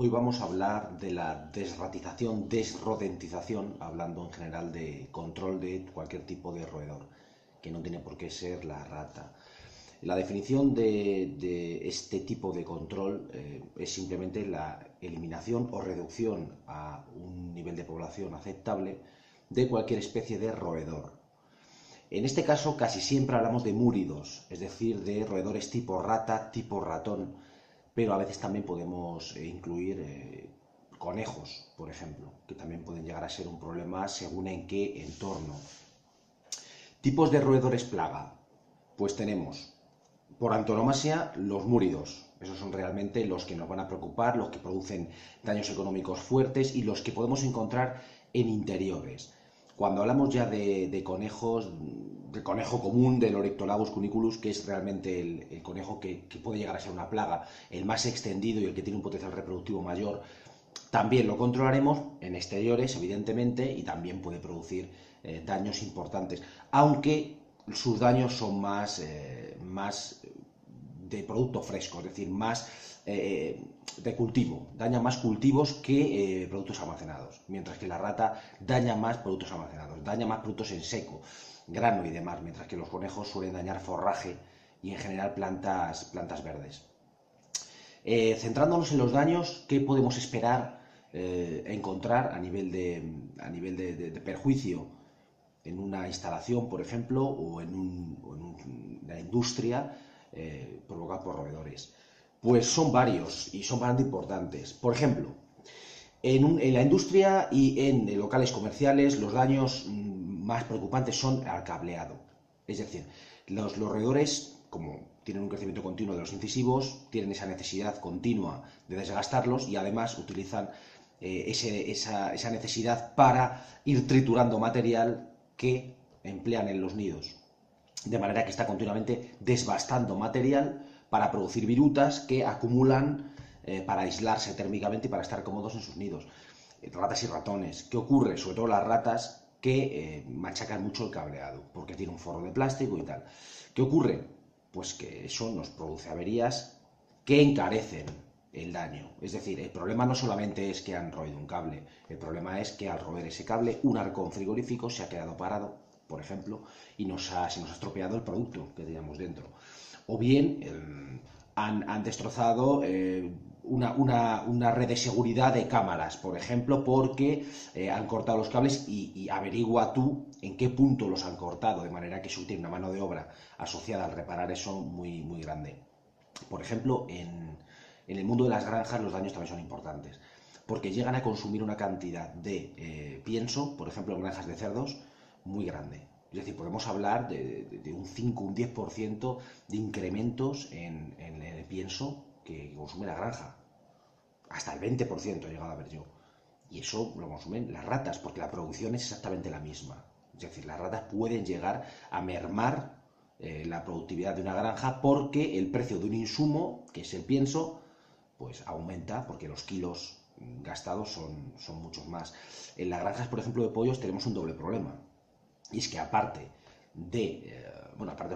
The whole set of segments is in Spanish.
Hoy vamos a hablar de la desratización, desrodentización, hablando en general de control de cualquier tipo de roedor, que no tiene por qué ser la rata. La definición de este tipo de control es simplemente la eliminación o reducción a un nivel de población aceptable de cualquier especie de roedor. En este caso casi siempre hablamos de múridos, es decir, de roedores tipo rata, tipo ratón, pero a veces también podemos incluir conejos, por ejemplo, que también pueden llegar a ser un problema según en qué entorno. Tipos de roedores plaga. Pues tenemos, por antonomasia, los múridos. Esos son realmente los que nos van a preocupar, los que producen daños económicos fuertes y los que podemos encontrar en interiores. Cuando hablamos ya de conejos, del conejo común, del Oryctolagus cuniculus, que es realmente el conejo que puede llegar a ser una plaga, el más extendido y el que tiene un potencial reproductivo mayor, también lo controlaremos en exteriores, evidentemente, y también puede producir daños importantes, aunque sus daños son más de producto fresco, es decir, más de cultivo, daña más cultivos que productos almacenados, mientras que la rata daña más productos almacenados, daña más productos en seco, grano y demás, mientras que los conejos suelen dañar forraje y en general plantas verdes. Centrándonos en los daños, ¿qué podemos esperar encontrar a nivel de perjuicio en una instalación, por ejemplo, o en una industria provocada por roedores? Pues son varios y son bastante importantes. Por ejemplo, en la industria y en locales comerciales los daños más preocupantes son al cableado. Es decir, los roedores, como tienen un crecimiento continuo de los incisivos, tienen esa necesidad continua de desgastarlos y además utilizan esa necesidad para ir triturando material que emplean en los nidos. De manera que está continuamente desbastando material para producir virutas que acumulan para aislarse térmicamente y para estar cómodos en sus nidos. Ratas y ratones. ¿Qué ocurre? Sobre todo las ratas que machacan mucho el cableado, porque tiene un forro de plástico y tal. ¿Qué ocurre? Pues que eso nos produce averías que encarecen el daño. Es decir, el problema no solamente es que han roído un cable, el problema es que al roer ese cable, un arcón frigorífico se ha quedado parado, por ejemplo, y se nos ha estropeado el producto que teníamos dentro. O bien han destrozado una red de seguridad de cámaras, por ejemplo, porque han cortado los cables y averigua tú en qué punto los han cortado, de manera que eso tiene una mano de obra asociada al reparar eso muy, muy grande. Por ejemplo, en el mundo de las granjas los daños también son importantes, porque llegan a consumir una cantidad de pienso, por ejemplo, en granjas de cerdos, muy grande. Es decir, podemos hablar de un 5, un 10% de incrementos en el pienso que consume la granja. Hasta el 20% he llegado a ver yo. Y eso lo consumen las ratas, porque la producción es exactamente la misma. Es decir, las ratas pueden llegar a mermar la productividad de una granja porque el precio de un insumo, que es el pienso, pues aumenta porque los kilos gastados son muchos más. En las granjas, por ejemplo, de pollos tenemos un doble problema. Y es que aparte de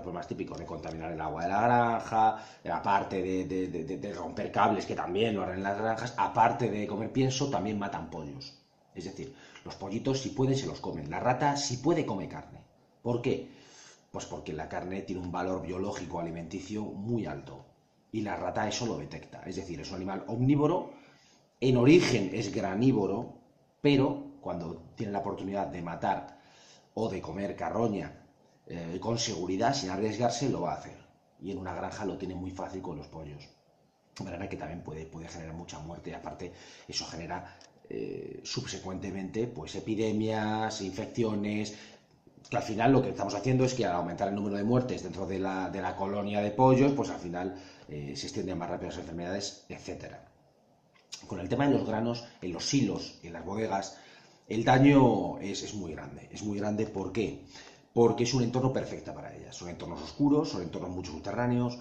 problemas típicos de contaminar el agua de la granja, aparte de romper cables, que también lo harán en las granjas, aparte de comer pienso, también matan pollos. Es decir, los pollitos si pueden se los comen. La rata si puede come carne. ¿Por qué? Pues porque la carne tiene un valor biológico alimenticio muy alto. Y la rata eso lo detecta. Es decir, es un animal omnívoro, en origen es granívoro, pero cuando tiene la oportunidad de matar o de comer carroña con seguridad, sin arriesgarse, lo va a hacer. Y en una granja lo tiene muy fácil con los pollos. De manera que también puede generar mucha muerte y aparte eso genera subsecuentemente pues epidemias, infecciones, que al final lo que estamos haciendo es que al aumentar el número de muertes dentro de la colonia de pollos, pues al final se extienden más rápido las enfermedades, etcétera. Con el tema de los granos, en los silos, en las bodegas, el daño es muy grande. Es muy grande, ¿por qué? Porque es un entorno perfecto para ellas. Son entornos oscuros, son entornos mucho subterráneos,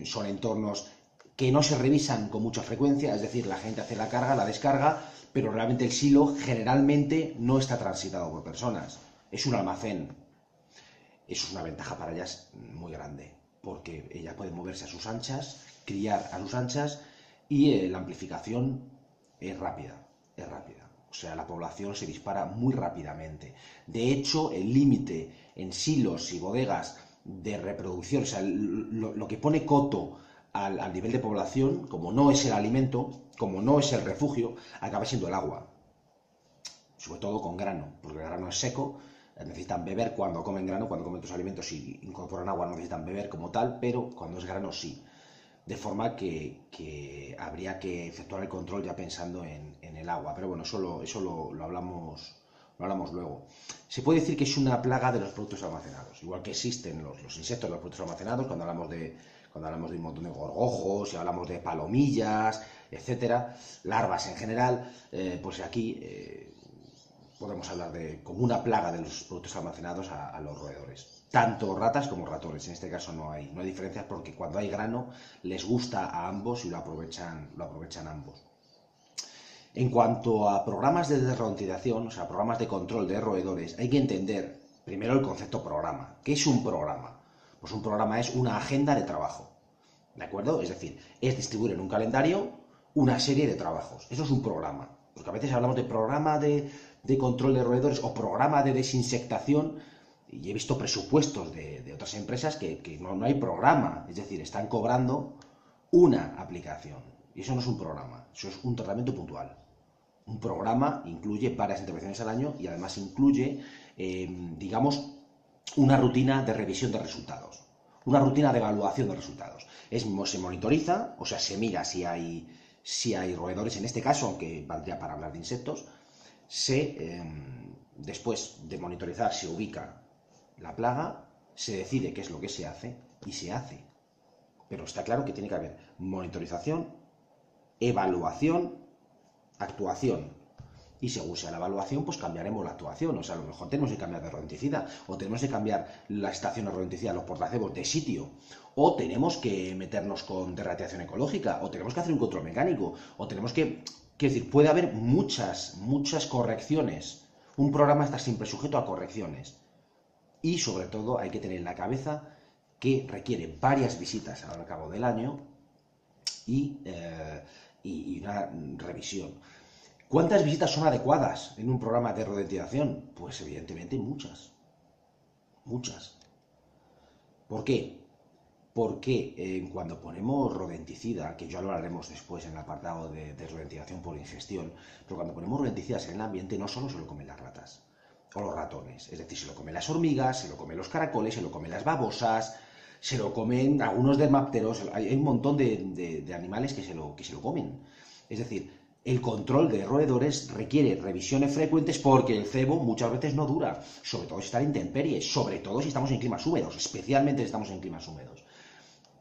son entornos que no se revisan con mucha frecuencia, es decir, la gente hace la carga, la descarga, pero realmente el silo generalmente no está transitado por personas. Es un almacén. Eso es una ventaja para ellas muy grande, porque ellas pueden moverse a sus anchas, criar a sus anchas y la amplificación es rápida, es rápida. O sea, la población se dispara muy rápidamente. De hecho, el límite en silos y bodegas de reproducción, o sea, lo que pone coto al nivel de población, como no es el alimento, como no es el refugio, acaba siendo el agua. Sobre todo con grano, porque el grano es seco, necesitan beber cuando comen grano, cuando comen otros alimentos y incorporan agua no necesitan beber como tal, pero cuando es grano sí. De forma que habría que efectuar el control ya pensando en el agua. Pero bueno, eso lo hablamos luego. Se puede decir que es una plaga de los productos almacenados. Igual que existen los insectos de los productos almacenados, cuando hablamos de un montón de gorgojos y hablamos de palomillas, etcétera, larvas en general, pues aquí podemos hablar de como una plaga de los productos almacenados a los roedores. Tanto ratas como ratones, en este caso no hay diferencias porque cuando hay grano les gusta a ambos y lo aprovechan ambos. En cuanto a programas de desroentización, o sea, programas de control de roedores, hay que entender primero el concepto programa. ¿Qué es un programa? Pues un programa es una agenda de trabajo, ¿de acuerdo? Es decir, es distribuir en un calendario una serie de trabajos. Eso es un programa, porque a veces hablamos de programa de control de roedores o programa de desinsectación y he visto presupuestos de otras empresas que no hay programa, es decir, están cobrando una aplicación y eso no es un programa, eso es un tratamiento puntual. Un programa incluye varias intervenciones al año y además incluye, digamos, una rutina de revisión de resultados, una rutina de evaluación de resultados. Se monitoriza, o sea, se mira si hay roedores en este caso, aunque valdría para hablar de insectos, después de monitorizar se ubica la plaga, se decide qué es lo que se hace y se hace. Pero está claro que tiene que haber monitorización, evaluación, actuación. Y según sea la evaluación, pues cambiaremos la actuación. O sea, a lo mejor tenemos que cambiar de rodenticida, o tenemos que cambiar la estación de rodenticida, los portacebos de sitio, o tenemos que meternos con derratización ecológica, o tenemos que hacer un control mecánico, o tenemos que... Quiero decir, puede haber muchas correcciones. Un programa está siempre sujeto a correcciones. Y sobre todo hay que tener en la cabeza que requiere varias visitas al cabo del año y una revisión. ¿Cuántas visitas son adecuadas en un programa de rodentización? Pues evidentemente muchas. Muchas. ¿Por qué? Porque cuando ponemos rodenticida, que ya lo hablaremos después en el apartado de rodentización por ingestión, pero cuando ponemos rodenticidas en el ambiente no solo se lo comen las ratas o los ratones, es decir, se lo comen las hormigas, se lo comen los caracoles, se lo comen las babosas, se lo comen algunos dermápteros, hay un montón de animales que se lo comen. Es decir, el control de roedores requiere revisiones frecuentes porque el cebo muchas veces no dura, sobre todo si está en intemperie, sobre todo si estamos en climas húmedos, especialmente si estamos en climas húmedos.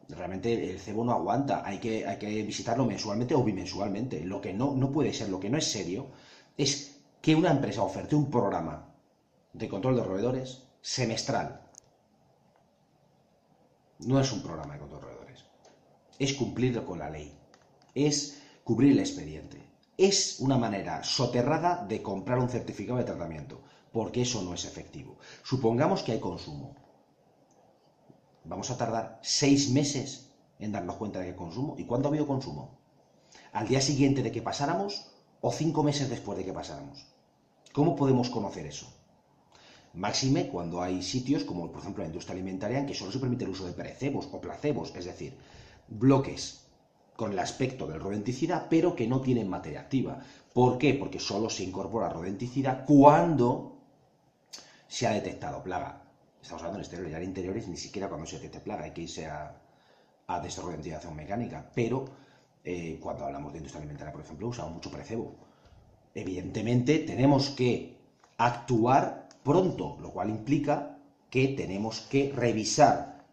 Realmente el cebo no aguanta, hay que visitarlo mensualmente o bimensualmente. Lo que no puede ser, lo que no es serio, es que una empresa oferte un programa de control de roedores semestral. No es un programa de control de roedores, es cumplir con la ley, es cubrir el expediente. Es una manera soterrada de comprar un certificado de tratamiento, porque eso no es efectivo. Supongamos que hay consumo. Vamos a tardar 6 meses en darnos cuenta de que hay consumo. ¿Y cuándo ha habido consumo? ¿Al día siguiente de que pasáramos o 5 meses después de que pasáramos? ¿Cómo podemos conocer eso? Máxime cuando hay sitios como por ejemplo la industria alimentaria en que solo se permite el uso de precebos o placebos, es decir, bloques con el aspecto del rodenticida pero que no tienen materia activa. ¿Por qué? Porque solo se incorpora rodenticida cuando se ha detectado plaga. Estamos hablando en exteriores, ya en interiores ni siquiera cuando se detecte plaga, hay que irse a desrodentización mecánica, pero cuando hablamos de industria alimentaria, por ejemplo, usamos mucho precebo. Evidentemente tenemos que actuar pronto, lo cual implica que tenemos que revisar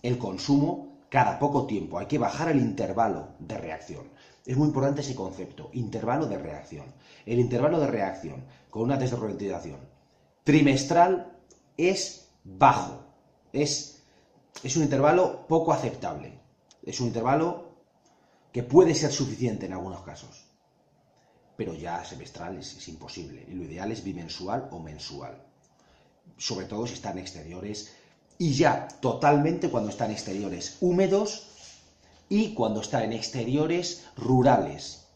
el consumo cada poco tiempo. Hay que bajar el intervalo de reacción. Es muy importante ese concepto, intervalo de reacción. El intervalo de reacción con una desrodentización trimestral es bajo. Es un intervalo poco aceptable. Es un intervalo que puede ser suficiente en algunos casos. Pero ya semestral es imposible. Y lo ideal es bimensual o mensual. Sobre todo si están exteriores y ya totalmente cuando están exteriores húmedos y cuando están en exteriores rurales.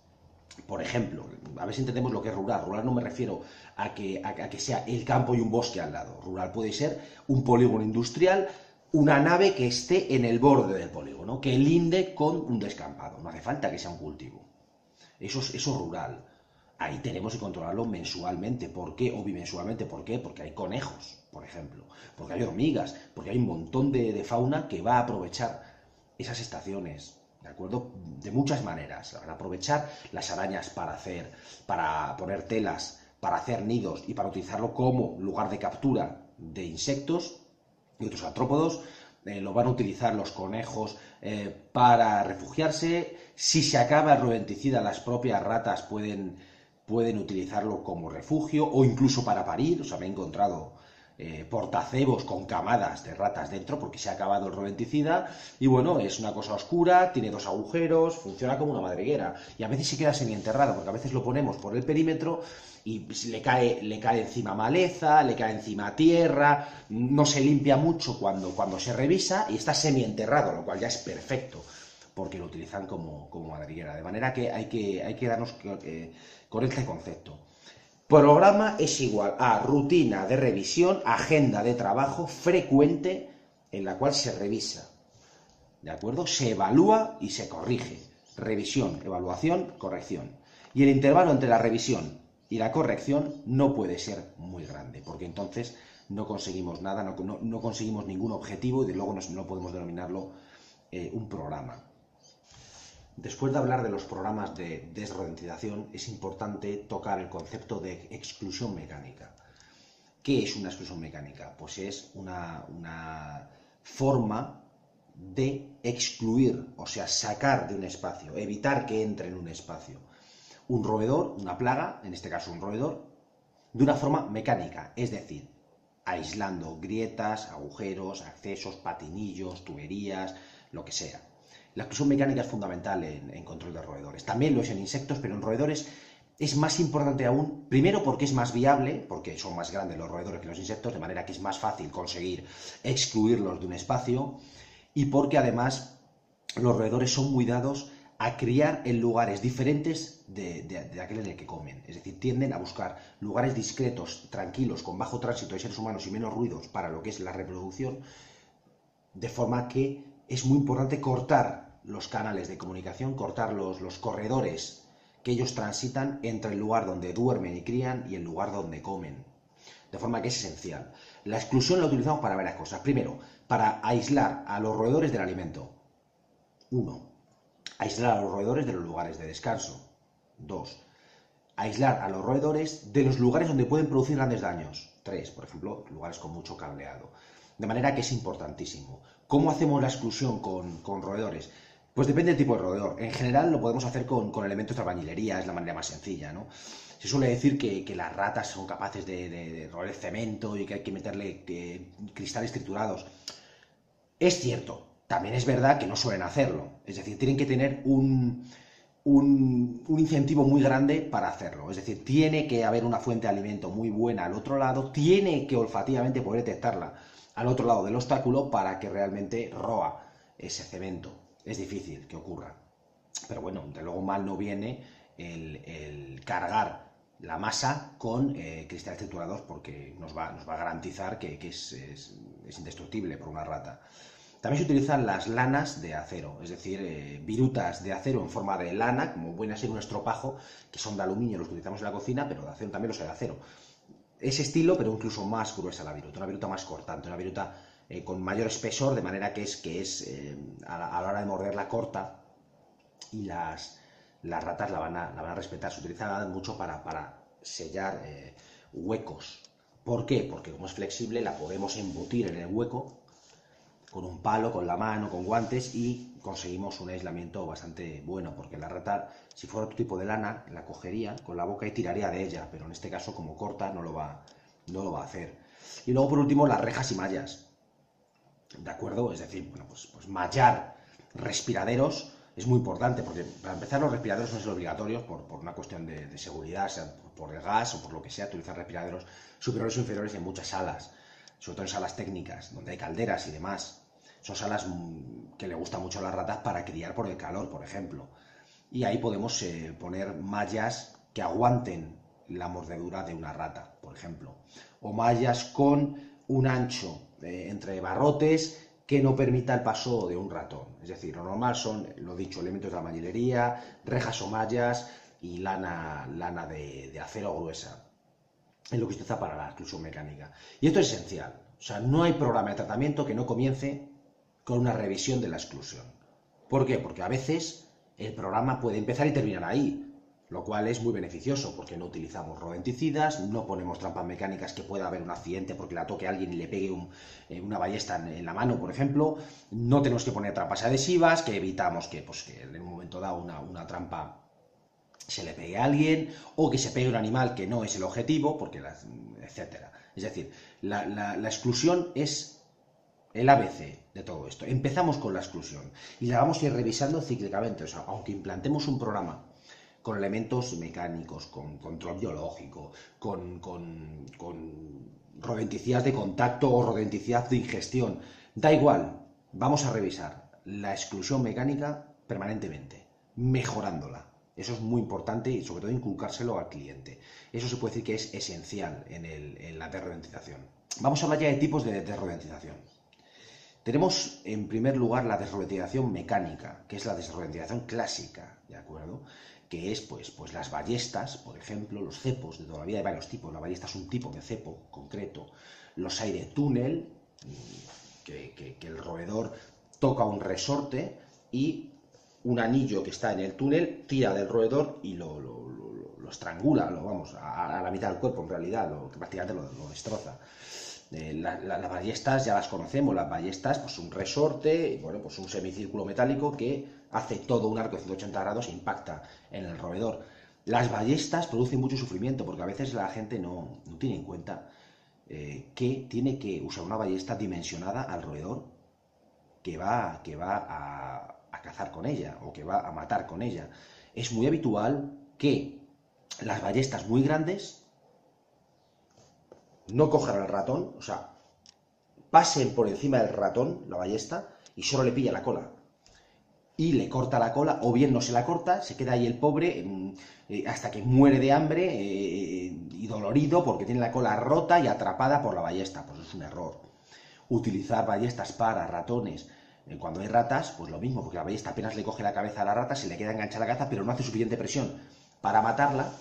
Por ejemplo, a ver si entendemos lo que es rural. Rural no me refiero a que sea el campo y un bosque al lado. Rural puede ser un polígono industrial, una nave que esté en el borde del polígono, que linde con un descampado. No hace falta que sea un cultivo. Eso es rural. Ahí tenemos que controlarlo mensualmente. ¿Por qué? O bimensualmente. ¿Por qué? Porque hay conejos, por ejemplo. Porque hay hormigas. Porque hay un montón de fauna que va a aprovechar esas estaciones. ¿De acuerdo? De muchas maneras. Van a aprovechar las arañas para poner telas, para hacer nidos y para utilizarlo como lugar de captura de insectos y otros artrópodos. Lo van a utilizar los conejos para refugiarse. Si se acaba el rodenticida, las propias ratas pueden utilizarlo como refugio o incluso para parir. O sea, me he encontrado portacebos con camadas de ratas dentro porque se ha acabado el rodenticida y bueno, es una cosa oscura, tiene 2 agujeros, funciona como una madriguera y a veces se queda semienterrado porque a veces lo ponemos por el perímetro y le cae encima maleza, le cae encima tierra, no se limpia mucho cuando se revisa y está semienterrado, lo cual ya es perfecto porque lo utilizan como madriguera, de manera que hay que darnos con este concepto. Programa es igual a rutina de revisión, agenda de trabajo frecuente en la cual se revisa, ¿de acuerdo? Se evalúa y se corrige. Revisión, evaluación, corrección. Y el intervalo entre la revisión y la corrección no puede ser muy grande, porque entonces no conseguimos nada, no conseguimos ningún objetivo y de luego no podemos denominarlo un programa. Después de hablar de los programas de desrodentización, es importante tocar el concepto de exclusión mecánica. ¿Qué es una exclusión mecánica? Pues es una forma de excluir, o sea, sacar de un espacio, evitar que entre en un espacio un roedor, una plaga, en este caso un roedor, de una forma mecánica, es decir, aislando grietas, agujeros, accesos, patinillos, tuberías, lo que sea. La exclusión mecánica es fundamental en control de roedores. También lo es en insectos, pero en roedores es más importante aún, primero porque es más viable, porque son más grandes los roedores que los insectos, de manera que es más fácil conseguir excluirlos de un espacio, y porque además los roedores son muy dados a criar en lugares diferentes de aquel en el que comen. Es decir, tienden a buscar lugares discretos, tranquilos, con bajo tránsito de seres humanos y menos ruidos para lo que es la reproducción, de forma que es muy importante cortar los canales de comunicación, cortar los corredores que ellos transitan entre el lugar donde duermen y crían y el lugar donde comen. De forma que es esencial. La exclusión la utilizamos para varias cosas. Primero, para aislar a los roedores del alimento. 1. Aislar a los roedores de los lugares de descanso. 2. Aislar a los roedores de los lugares donde pueden producir grandes daños. 3. Por ejemplo, lugares con mucho cableado. De manera que es importantísimo. ¿Cómo hacemos la exclusión con roedores? Pues depende del tipo de roedor. En general lo podemos hacer con elementos de albañilería, es la manera más sencilla, ¿no? Se suele decir que las ratas son capaces de roer cemento y que hay que meterle cristales triturados. Es cierto, también es verdad que no suelen hacerlo. Es decir, tienen que tener un incentivo muy grande para hacerlo. Es decir, tiene que haber una fuente de alimento muy buena al otro lado, tiene que olfativamente poder detectarla al otro lado del obstáculo para que realmente roa ese cemento. Es difícil que ocurra. Pero bueno, de luego mal no viene el cargar la masa con cristales triturados porque nos va a garantizar que es indestructible por una rata. También se utilizan las lanas de acero, es decir, virutas de acero en forma de lana, como pueden ser un estropajo, que son de aluminio, los utilizamos en la cocina, pero de acero también los hay de acero. Ese estilo, pero incluso más gruesa la viruta, una viruta más cortante, una viruta con mayor espesor, de manera que a la hora de morderla corta y las ratas la van a respetar. Se utiliza mucho para sellar huecos. ¿Por qué? Porque como es flexible, la podemos embutir en el hueco con un palo, con la mano, con guantes y conseguimos un aislamiento bastante bueno, porque la rata, si fuera otro tipo de lana, la cogería con la boca y tiraría de ella, pero en este caso, como corta, no lo va a hacer. Y luego, por último, las rejas y mallas, ¿de acuerdo? Es decir, bueno, pues mallar respiraderos es muy importante, porque para empezar los respiraderos no son obligatorios por una cuestión de seguridad, sea por el gas o por lo que sea, utilizar respiraderos superiores o inferiores en muchas salas, sobre todo en salas técnicas, donde hay calderas y demás. Son salas que le gustan mucho a las ratas para criar por el calor, por ejemplo. Y ahí podemos poner mallas que aguanten la mordedura de una rata, por ejemplo, o mallas con un ancho entre barrotes que no permita el paso de un ratón. Es decir, lo normal son, lo dicho, elementos de la albañilería, rejas o mallas y lana de acero gruesa. Es lo que se utiliza para la exclusión mecánica. Y esto es esencial. O sea, no hay programa de tratamiento que no comience con una revisión de la exclusión. ¿Por qué? Porque a veces el programa puede empezar y terminar ahí, lo cual es muy beneficioso porque no utilizamos rodenticidas, no ponemos trampas mecánicas que pueda haber un accidente porque la toque a alguien y le pegue una ballesta en la mano, por ejemplo, no tenemos que poner trampas adhesivas, que evitamos que en un momento dado una trampa se le pegue a alguien o que se pegue un animal que no es el objetivo, etcétera. Es decir, la exclusión es el ABC de todo esto. Empezamos con la exclusión y la vamos a ir revisando cíclicamente. O sea, aunque implantemos un programa con elementos mecánicos, con control biológico, con rodenticidas de contacto o rodenticidas de ingestión, da igual, vamos a revisar la exclusión mecánica permanentemente, mejorándola. Eso es muy importante y sobre todo inculcárselo al cliente. Eso se puede decir que es esencial en la desrodentización. Vamos a hablar ya de tipos de desrodentización. Tenemos en primer lugar la desrodentización mecánica, que es la desrodentización clásica, ¿de acuerdo? Que es pues las ballestas, por ejemplo, los cepos, de toda la vida hay varios tipos, la ballesta es un tipo de cepo concreto, los aire túnel, que el roedor toca un resorte y un anillo que está en el túnel tira del roedor y lo estrangula, vamos, a la mitad del cuerpo en realidad, que prácticamente lo destroza. Las ballestas ya las conocemos, las ballestas, pues un resorte, bueno, pues un semicírculo metálico que hace todo un arco de 180 grados e impacta en el roedor. Las ballestas producen mucho sufrimiento porque a veces la gente no tiene en cuenta que tiene que usar una ballesta dimensionada al roedor que va a cazar con ella o que va a matar con ella. Es muy habitual que las ballestas muy grandes no cojan al ratón, o sea, pasen por encima del ratón, la ballesta, y solo le pilla la cola. Y le corta la cola, o bien no se la corta, se queda ahí el pobre hasta que muere de hambre y dolorido porque tiene la cola rota y atrapada por la ballesta. Pues es un error. Utilizar ballestas para ratones cuando hay ratas, pues lo mismo, porque la ballesta apenas le coge la cabeza a la rata, se le queda enganchada la cabeza, pero no hace suficiente presión para matarla.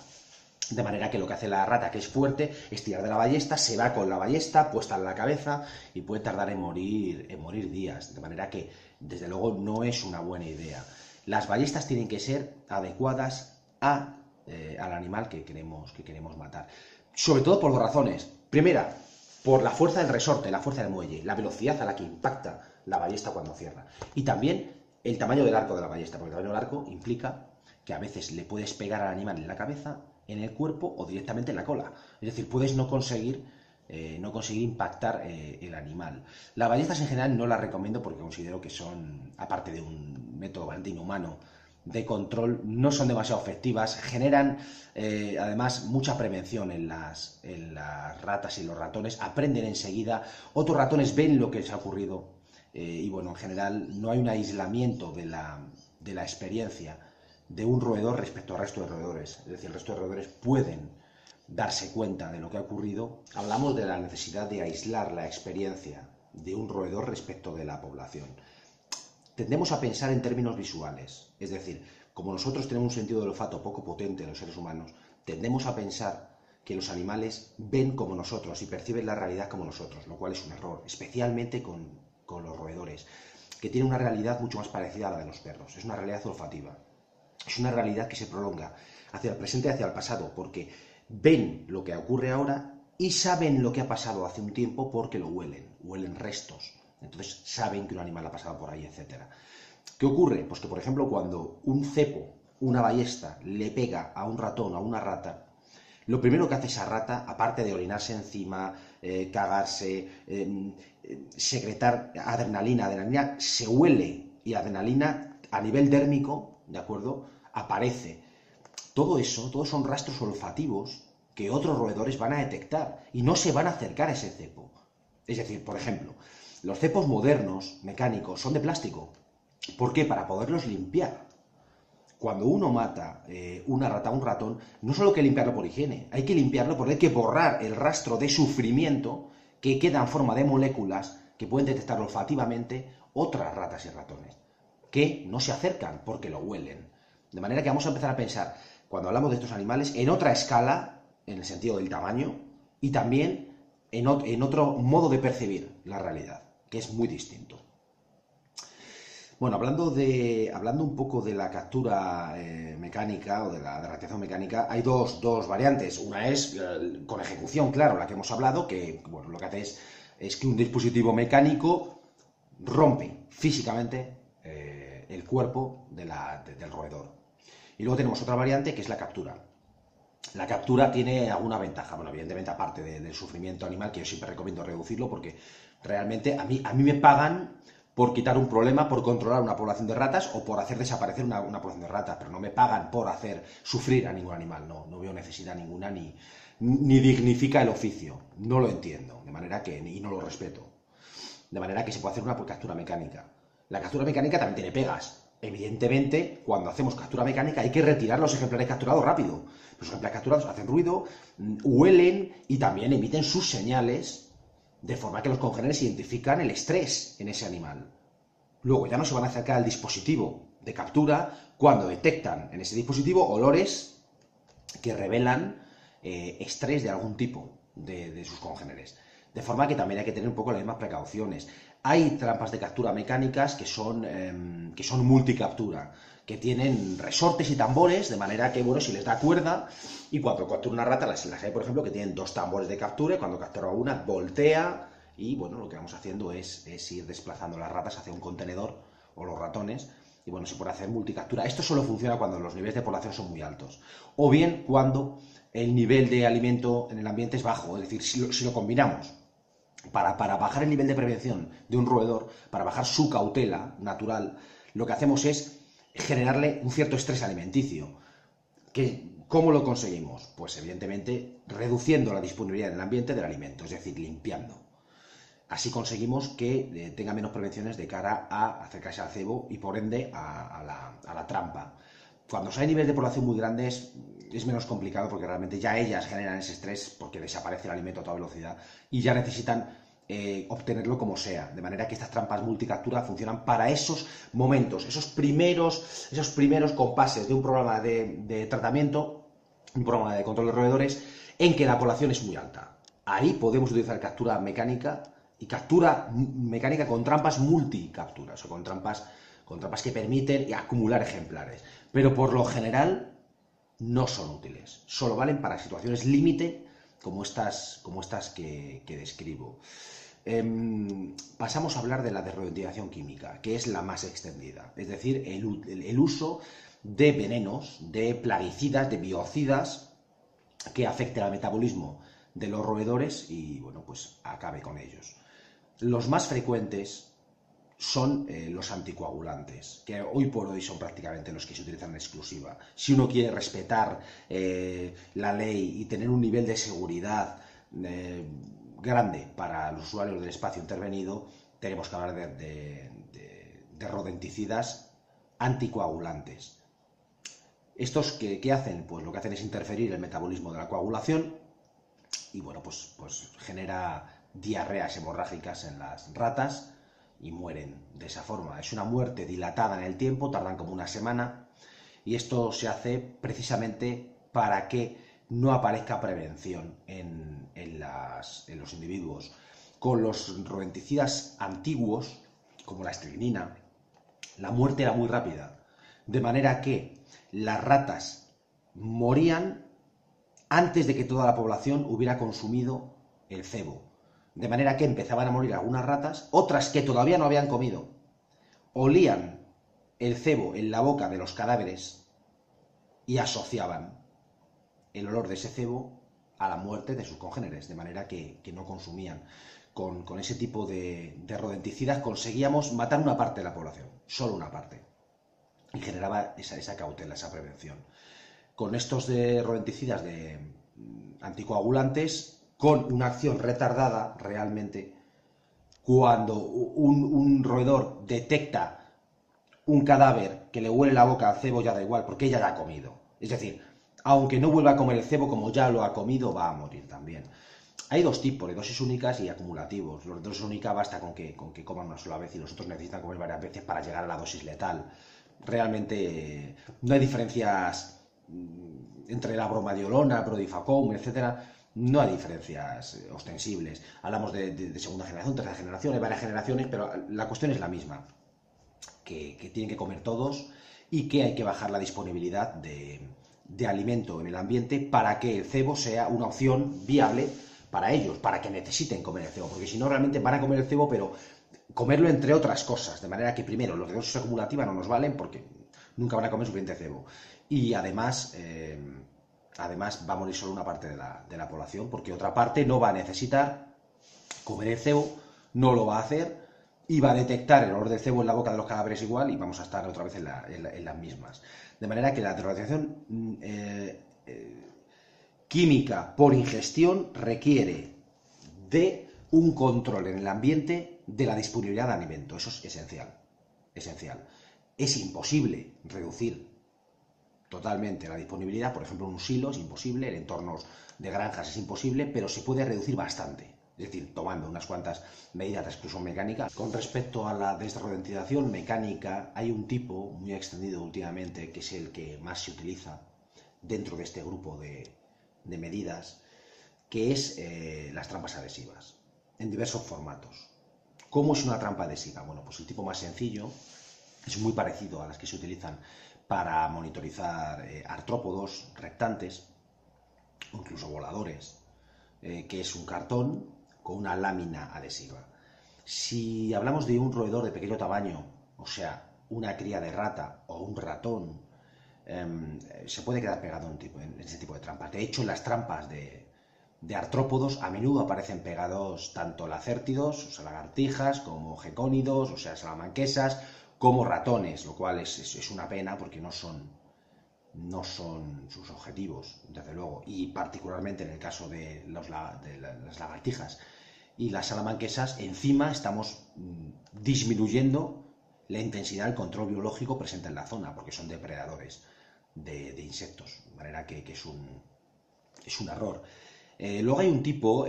De manera que lo que hace la rata, que es fuerte, es tirar de la ballesta, se va con la ballesta puesta en la cabeza y puede tardar en morir días. De manera que, desde luego, no es una buena idea. Las ballestas tienen que ser adecuadas al animal que queremos matar. Sobre todo por dos razones. Primera, por la fuerza del resorte, la fuerza del muelle, la velocidad a la que impacta la ballesta cuando cierra. Y también el tamaño del arco de la ballesta, porque el tamaño del arco implica que a veces le puedes pegar al animal en la cabeza, en el cuerpo o directamente en la cola. Es decir, puedes no conseguir impactar el animal. Las ballestas en general no las recomiendo porque considero que son, aparte de un método bastante inhumano de control, no son demasiado efectivas, generan además mucha prevención en las ratas y los ratones, aprenden enseguida, otros ratones ven lo que les ha ocurrido y bueno, en general no hay un aislamiento de la experiencia de un roedor respecto al resto de roedores. Es decir, el resto de roedores pueden darse cuenta de lo que ha ocurrido. Hablamos de la necesidad de aislar la experiencia de un roedor respecto de la población. Tendemos a pensar en términos visuales. Es decir, como nosotros tenemos un sentido del olfato poco potente, los seres humanos, tendemos a pensar que los animales ven como nosotros y perciben la realidad como nosotros, lo cual es un error, especialmente con los roedores, que tienen una realidad mucho más parecida a la de los perros. Es una realidad olfativa. Es una realidad que se prolonga hacia el presente y hacia el pasado, porque ven lo que ocurre ahora y saben lo que ha pasado hace un tiempo porque lo huelen restos. Entonces saben que un animal ha pasado por ahí, etc. ¿Qué ocurre? Pues que, por ejemplo, cuando un cepo, una ballesta, le pega a un ratón o a una rata, lo primero que hace esa rata, aparte de orinarse encima, cagarse, secretar adrenalina, se huele y la adrenalina a nivel dérmico, ¿de acuerdo?, aparece. Todo eso, todos son rastros olfativos que otros roedores van a detectar y no se van a acercar a ese cepo. Es decir, por ejemplo, los cepos modernos, mecánicos, son de plástico. ¿Por qué? Para poderlos limpiar. cuando uno mata una rata o un ratón, no solo hay que limpiarlo por higiene, hay que limpiarlo porque hay que borrar el rastro de sufrimiento que queda en forma de moléculas que pueden detectar olfativamente otras ratas y ratones, que no se acercan porque lo huelen. De manera que vamos a empezar a pensar, cuando hablamos de estos animales, en otra escala, en el sentido del tamaño, y también en otro modo de percibir la realidad, que es muy distinto. Bueno, hablando un poco de la captura mecánica o de la radiación mecánica, hay dos variantes. Una es con ejecución, claro, la que hemos hablado, que bueno, lo que hace es que un dispositivo mecánico rompe físicamente el cuerpo del roedor. Y luego tenemos otra variante que es la captura. La captura tiene alguna ventaja, bueno, evidentemente aparte del sufrimiento animal, que yo siempre recomiendo reducirlo porque realmente a mí me pagan por quitar un problema, por controlar una población de ratas o por hacer desaparecer una población de ratas, pero no me pagan por hacer sufrir a ningún animal, no veo necesidad ninguna ni dignifica el oficio, no lo entiendo, de manera que, y no lo respeto, de manera que se puede hacer una captura mecánica. La captura mecánica también tiene pegas. Evidentemente, cuando hacemos captura mecánica hay que retirar los ejemplares capturados rápido. Los ejemplares capturados hacen ruido, huelen y también emiten sus señales de forma que los congéneres identifican el estrés en ese animal. Luego ya no se van a acercar al dispositivo de captura cuando detectan en ese dispositivo olores que revelan estrés de algún tipo de sus congéneres. De forma que también hay que tener un poco las mismas precauciones. Hay trampas de captura mecánicas que son multicaptura, que tienen resortes y tambores, de manera que, bueno, si les da cuerda, y cuando captura una rata, las hay, por ejemplo, que tienen 2 tambores de captura, y cuando captura una, voltea, y, bueno, lo que vamos haciendo es ir desplazando las ratas hacia un contenedor, o los ratones, y, bueno, se puede hacer multicaptura. Esto solo funciona cuando los niveles de población son muy altos, o bien cuando el nivel de alimento en el ambiente es bajo, es decir, si lo combinamos. Para bajar el nivel de prevención de un roedor, para bajar su cautela natural, lo que hacemos es generarle un cierto estrés alimenticio. ¿Cómo lo conseguimos? Pues evidentemente reduciendo la disponibilidad en el ambiente del alimento, es decir, limpiando. Así conseguimos que tenga menos prevenciones de cara a acercarse al cebo y por ende a la trampa. Cuando hay niveles de población muy grandes es menos complicado porque realmente ya ellas generan ese estrés porque desaparece el alimento a toda velocidad y ya necesitan obtenerlo como sea. De manera que estas trampas multicaptura funcionan para esos momentos, esos primeros compases de un programa de tratamiento, un programa de control de roedores en que la población es muy alta. Ahí podemos utilizar captura mecánica y captura mecánica con trampas multicapturas o con trampas que permiten acumular ejemplares. Pero por lo general no son útiles. Solo valen para situaciones límite como estas que describo. Pasamos a hablar de la derrodentización química, que es la más extendida. Es decir, el uso de venenos, de plaguicidas, de biocidas que afecten al metabolismo de los roedores y, bueno, pues acabe con ellos. Los más frecuentes son los anticoagulantes, que hoy por hoy son prácticamente los que se utilizan en exclusiva. Si uno quiere respetar la ley y tener un nivel de seguridad grande para los usuarios del espacio intervenido, tenemos que hablar de rodenticidas anticoagulantes. ¿Estos qué hacen? Pues lo que hacen es interferir el metabolismo de la coagulación y, bueno, pues genera diarreas hemorrágicas en las ratas y mueren de esa forma. Es una muerte dilatada en el tiempo, tardan como una semana, y esto se hace precisamente para que no aparezca prevención en los individuos. Con los rodenticidas antiguos, como la estricnina, la muerte era muy rápida, de manera que las ratas morían antes de que toda la población hubiera consumido el cebo. De manera que empezaban a morir algunas ratas, otras que todavía no habían comido. Olían el cebo en la boca de los cadáveres y asociaban el olor de ese cebo a la muerte de sus congéneres, de manera que no consumían. Con ese tipo de rodenticidas conseguíamos matar una parte de la población, solo una parte, y generaba esa cautela, esa prevención. Con estos de rodenticidas de anticoagulantes, con una acción retardada realmente, cuando un roedor detecta un cadáver que le huele la boca al cebo ya da igual, porque ella ya ha comido. Es decir, aunque no vuelva a comer el cebo, como ya lo ha comido, va a morir también. Hay dos tipos, de dosis únicas y acumulativos. Los de dosis única basta con que coman una sola vez y los otros necesitan comer varias veces para llegar a la dosis letal. Realmente no hay diferencias entre la bromadiolona, Prodifacom, etcétera. No hay diferencias ostensibles. Hablamos de segunda generación, tercera generación, hay varias generaciones, pero la cuestión es la misma. Que tienen que comer todos y que hay que bajar la disponibilidad de alimento en el ambiente para que el cebo sea una opción viable para ellos, para que necesiten comer el cebo, porque si no realmente van a comer el cebo, pero comerlo entre otras cosas, de manera que primero los de dosis acumulativa no nos valen porque nunca van a comer suficiente cebo y además va a morir solo una parte de la población porque otra parte no va a necesitar comer el cebo, no lo va a hacer y va a detectar el olor del cebo en la boca de los cadáveres igual y vamos a estar otra vez en las mismas. De manera que la deterioración química por ingestión requiere de un control en el ambiente de la disponibilidad de alimento. Eso es esencial. Esencial. Es imposible reducir totalmente la disponibilidad, por ejemplo en un silo es imposible, en entornos de granjas es imposible, pero se puede reducir bastante. Es decir, tomando unas cuantas medidas de exclusión mecánica. Con respecto a la desrodentización mecánica, hay un tipo muy extendido últimamente, que es el que más se utiliza dentro de este grupo de medidas, que es las trampas adhesivas, en diversos formatos. ¿Cómo es una trampa adhesiva? Bueno, pues el tipo más sencillo es muy parecido a las que se utilizan para monitorizar artrópodos rectantes, o incluso voladores, que es un cartón con una lámina adhesiva. Si hablamos de un roedor de pequeño tamaño, o sea, una cría de rata o un ratón, se puede quedar pegado en ese tipo de trampas. De hecho, en las trampas de artrópodos a menudo aparecen pegados tanto lacértidos, o sea, lagartijas, como gecónidos, o sea, salamanquesas, como ratones, lo cual es una pena porque no son sus objetivos, desde luego, y particularmente en el caso de las lagartijas y las salamanquesas, encima estamos disminuyendo la intensidad del control biológico presente en la zona, porque son depredadores de insectos, de manera que es un error. Luego hay un tipo,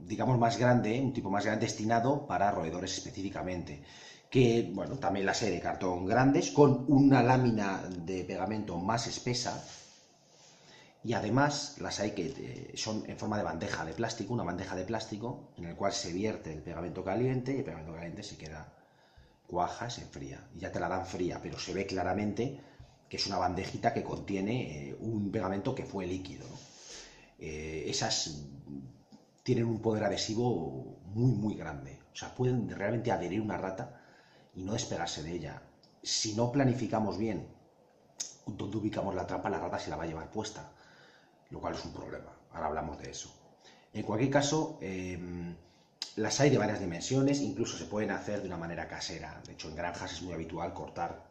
digamos, más grande, un tipo más grande destinado para roedores específicamente, que, bueno, también las hay de cartón grandes, con una lámina de pegamento más espesa, y además las hay que son en forma de bandeja de plástico, una bandeja de plástico en el cual se vierte el pegamento caliente y el pegamento caliente se queda, cuaja, se enfría, y ya te la dan fría, pero se ve claramente que es una bandejita que contiene un pegamento que fue líquido, ¿no? Esas tienen un poder adhesivo muy, muy grande. O sea, pueden realmente adherir una rata y no despegarse de ella. Si no planificamos bien dónde ubicamos la trampa, la rata se la va a llevar puesta, lo cual es un problema. Ahora hablamos de eso. En cualquier caso, las hay de varias dimensiones, incluso se pueden hacer de una manera casera. De hecho, en granjas es muy habitual cortar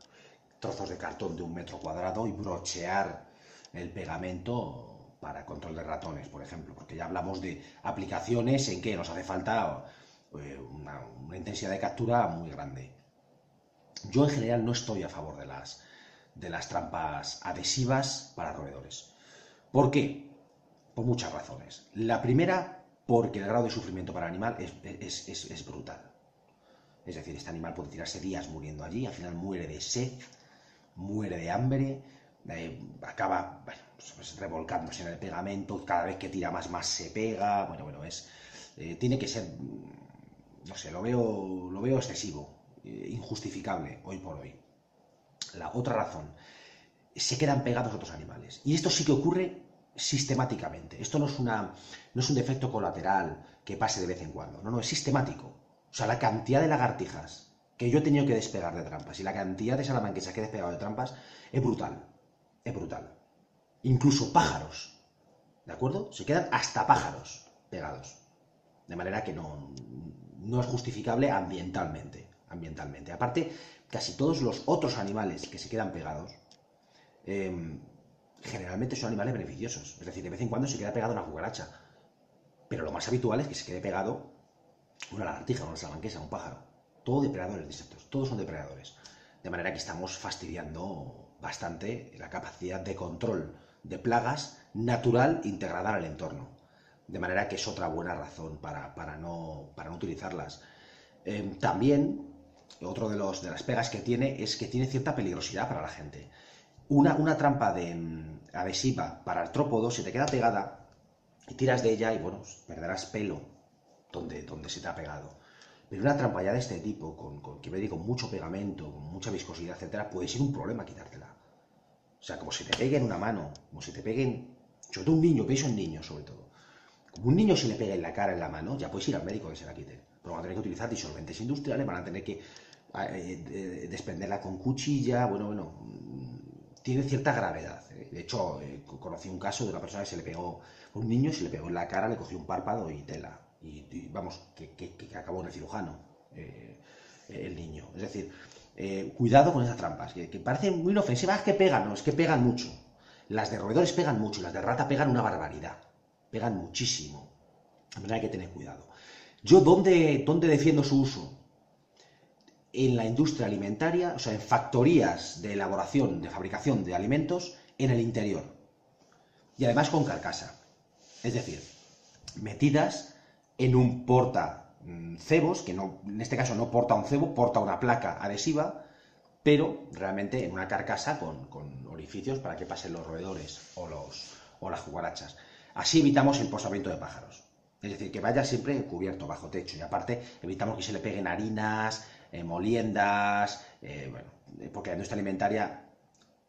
trozos de cartón de 1 metro cuadrado y brochear el pegamento para control de ratones, por ejemplo, porque ya hablamos de aplicaciones en que nos hace falta una intensidad de captura muy grande. Yo en general no estoy a favor de las trampas adhesivas para roedores. ¿Por qué? Por muchas razones. La primera, porque el grado de sufrimiento para el animal es brutal. Es decir, este animal puede tirarse días muriendo allí, al final muere de sed, muere de hambre, acaba pues revolcándose en el pegamento, cada vez que tira más se pega, tiene que ser, no sé, lo veo excesivo, injustificable hoy por hoy. La otra razón, se quedan pegados a otros animales, y esto sí que ocurre sistemáticamente. Esto no es un defecto colateral que pase de vez en cuando, no, es sistemático. O sea, la cantidad de lagartijas que yo he tenido que despegar de trampas y la cantidad de salamanquesas que he despegado de trampas es brutal. Es brutal. Incluso pájaros, ¿de acuerdo? Se quedan hasta pájaros pegados. De manera que no es justificable ambientalmente. Aparte, casi todos los otros animales que se quedan pegados generalmente son animales beneficiosos. Es decir, de vez en cuando se queda pegado una cucaracha. Pero lo más habitual es que se quede pegado una lagartija, una salamanquesa, un pájaro. Todo depredadores de insectos. Todos son depredadores. de manera que estamos fastidiando bastante la capacidad de control de plagas natural integrada al entorno. De manera que es otra buena razón para no utilizarlas. También, otro de las pegas que tiene es que tiene cierta peligrosidad para la gente. Una trampa adhesiva para artrópodos se te queda pegada y tiras de ella y, bueno, perderás pelo donde se te ha pegado. Pero una trampa ya de este tipo, con mucho pegamento, con mucha viscosidad, etcétera, puede ser un problema quitártela. O sea, como se te pegue en una mano, como se te peguen, sobre todo un niño, pienso en niños sobre todo. Como un niño se le pega en la cara, en la mano, ya puedes ir al médico que se la quite. Pero van a tener que utilizar disolventes industriales, van a tener que desprenderla con cuchilla, bueno, tiene cierta gravedad. De hecho, conocí un caso de una persona que se le pegó, un niño se le pegó en la cara, le cogió un párpado y tela. Y vamos, que acabó en el cirujano, el niño. Es decir, cuidado con esas trampas, que parecen muy inofensivas, que pegan, no, es que pegan mucho. Las de roedores pegan mucho, las de rata pegan una barbaridad. Pegan muchísimo. De manera que hay que tener cuidado. ¿Yo dónde defiendo su uso? En la industria alimentaria, o sea, en factorías de elaboración, de fabricación de alimentos en el interior. Y además con carcasa. Es decir, metidas en un porta cebos, que no, en este caso no porta un cebo, porta una placa adhesiva, pero realmente en una carcasa con orificios para que pasen los roedores o las cucarachas. Así evitamos el posamiento de pájaros. Es decir, que vaya siempre cubierto, bajo techo. Y aparte, evitamos que se le peguen harinas, moliendas, porque en la industria alimentaria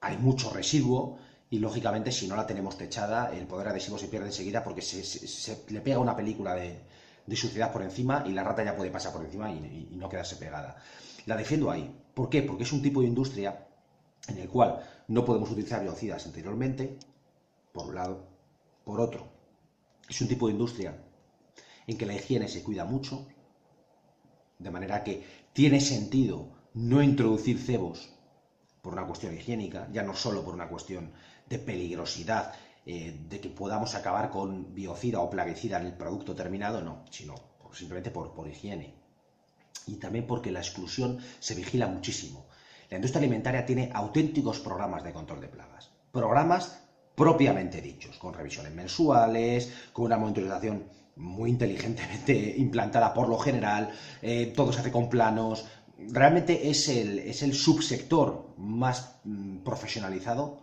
hay mucho residuo y, lógicamente, si no la tenemos techada, el poder adhesivo se pierde enseguida porque se le pega una película de suciedad por encima y la rata ya puede pasar por encima y no quedarse pegada. La defiendo ahí. ¿Por qué? Porque es un tipo de industria en el cual no podemos utilizar biocidas interiormente, por un lado. Por otro, es un tipo de industria en que la higiene se cuida mucho, de manera que tiene sentido no introducir cebos por una cuestión higiénica, ya no solo por una cuestión de peligrosidad, de que podamos acabar con biocida o plaguicida en el producto terminado, no, sino simplemente por higiene. Y también porque la exclusión se vigila muchísimo. La industria alimentaria tiene auténticos programas de control de plagas. Programas propiamente dichos, con revisiones mensuales, con una monitorización muy inteligentemente implantada por lo general, todo se hace con planos. Realmente es el subsector más profesionalizado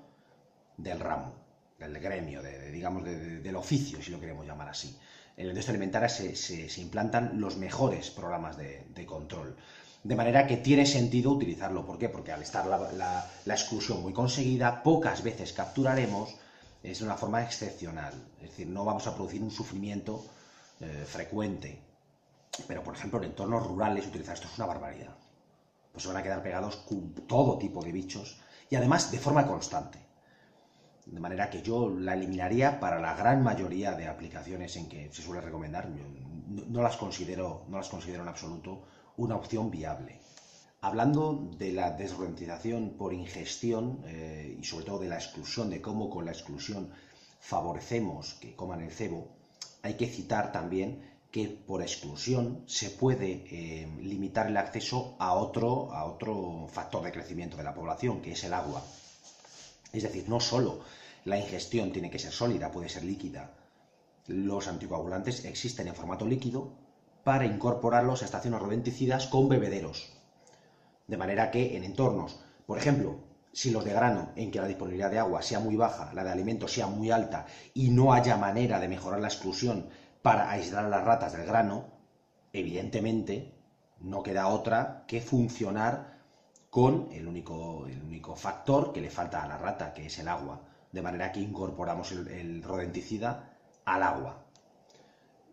del ramo, del gremio, digamos, del oficio, si lo queremos llamar así. En la industria alimentaria se implantan los mejores programas de control. De manera que tiene sentido utilizarlo. ¿Por qué? Porque al estar la exclusión muy conseguida, pocas veces capturaremos, es de una forma excepcional. Es decir, no vamos a producir un sufrimiento frecuente. Pero, por ejemplo, en entornos rurales utilizar esto es una barbaridad. Pues se van a quedar pegados con todo tipo de bichos y además de forma constante. De manera que yo la eliminaría para la gran mayoría de aplicaciones en que se suele recomendar. No las considero en absoluto una opción viable. Hablando de la desrodentización por ingestión y sobre todo de la exclusión, de cómo con la exclusión favorecemos que coman el cebo, hay que citar también que por exclusión se puede limitar el acceso a otro factor de crecimiento de la población, que es el agua. Es decir, no solo la ingestión tiene que ser sólida, puede ser líquida. Los anticoagulantes existen en formato líquido para incorporarlos a estaciones rodenticidas con bebederos. De manera que en entornos, por ejemplo, si los de grano, en que la disponibilidad de agua sea muy baja, la de alimentos sea muy alta y no haya manera de mejorar la exclusión para aislar a las ratas del grano, evidentemente no queda otra que funcionar con el único factor que le falta a la rata, que es el agua. De manera que incorporamos el rodenticida al agua.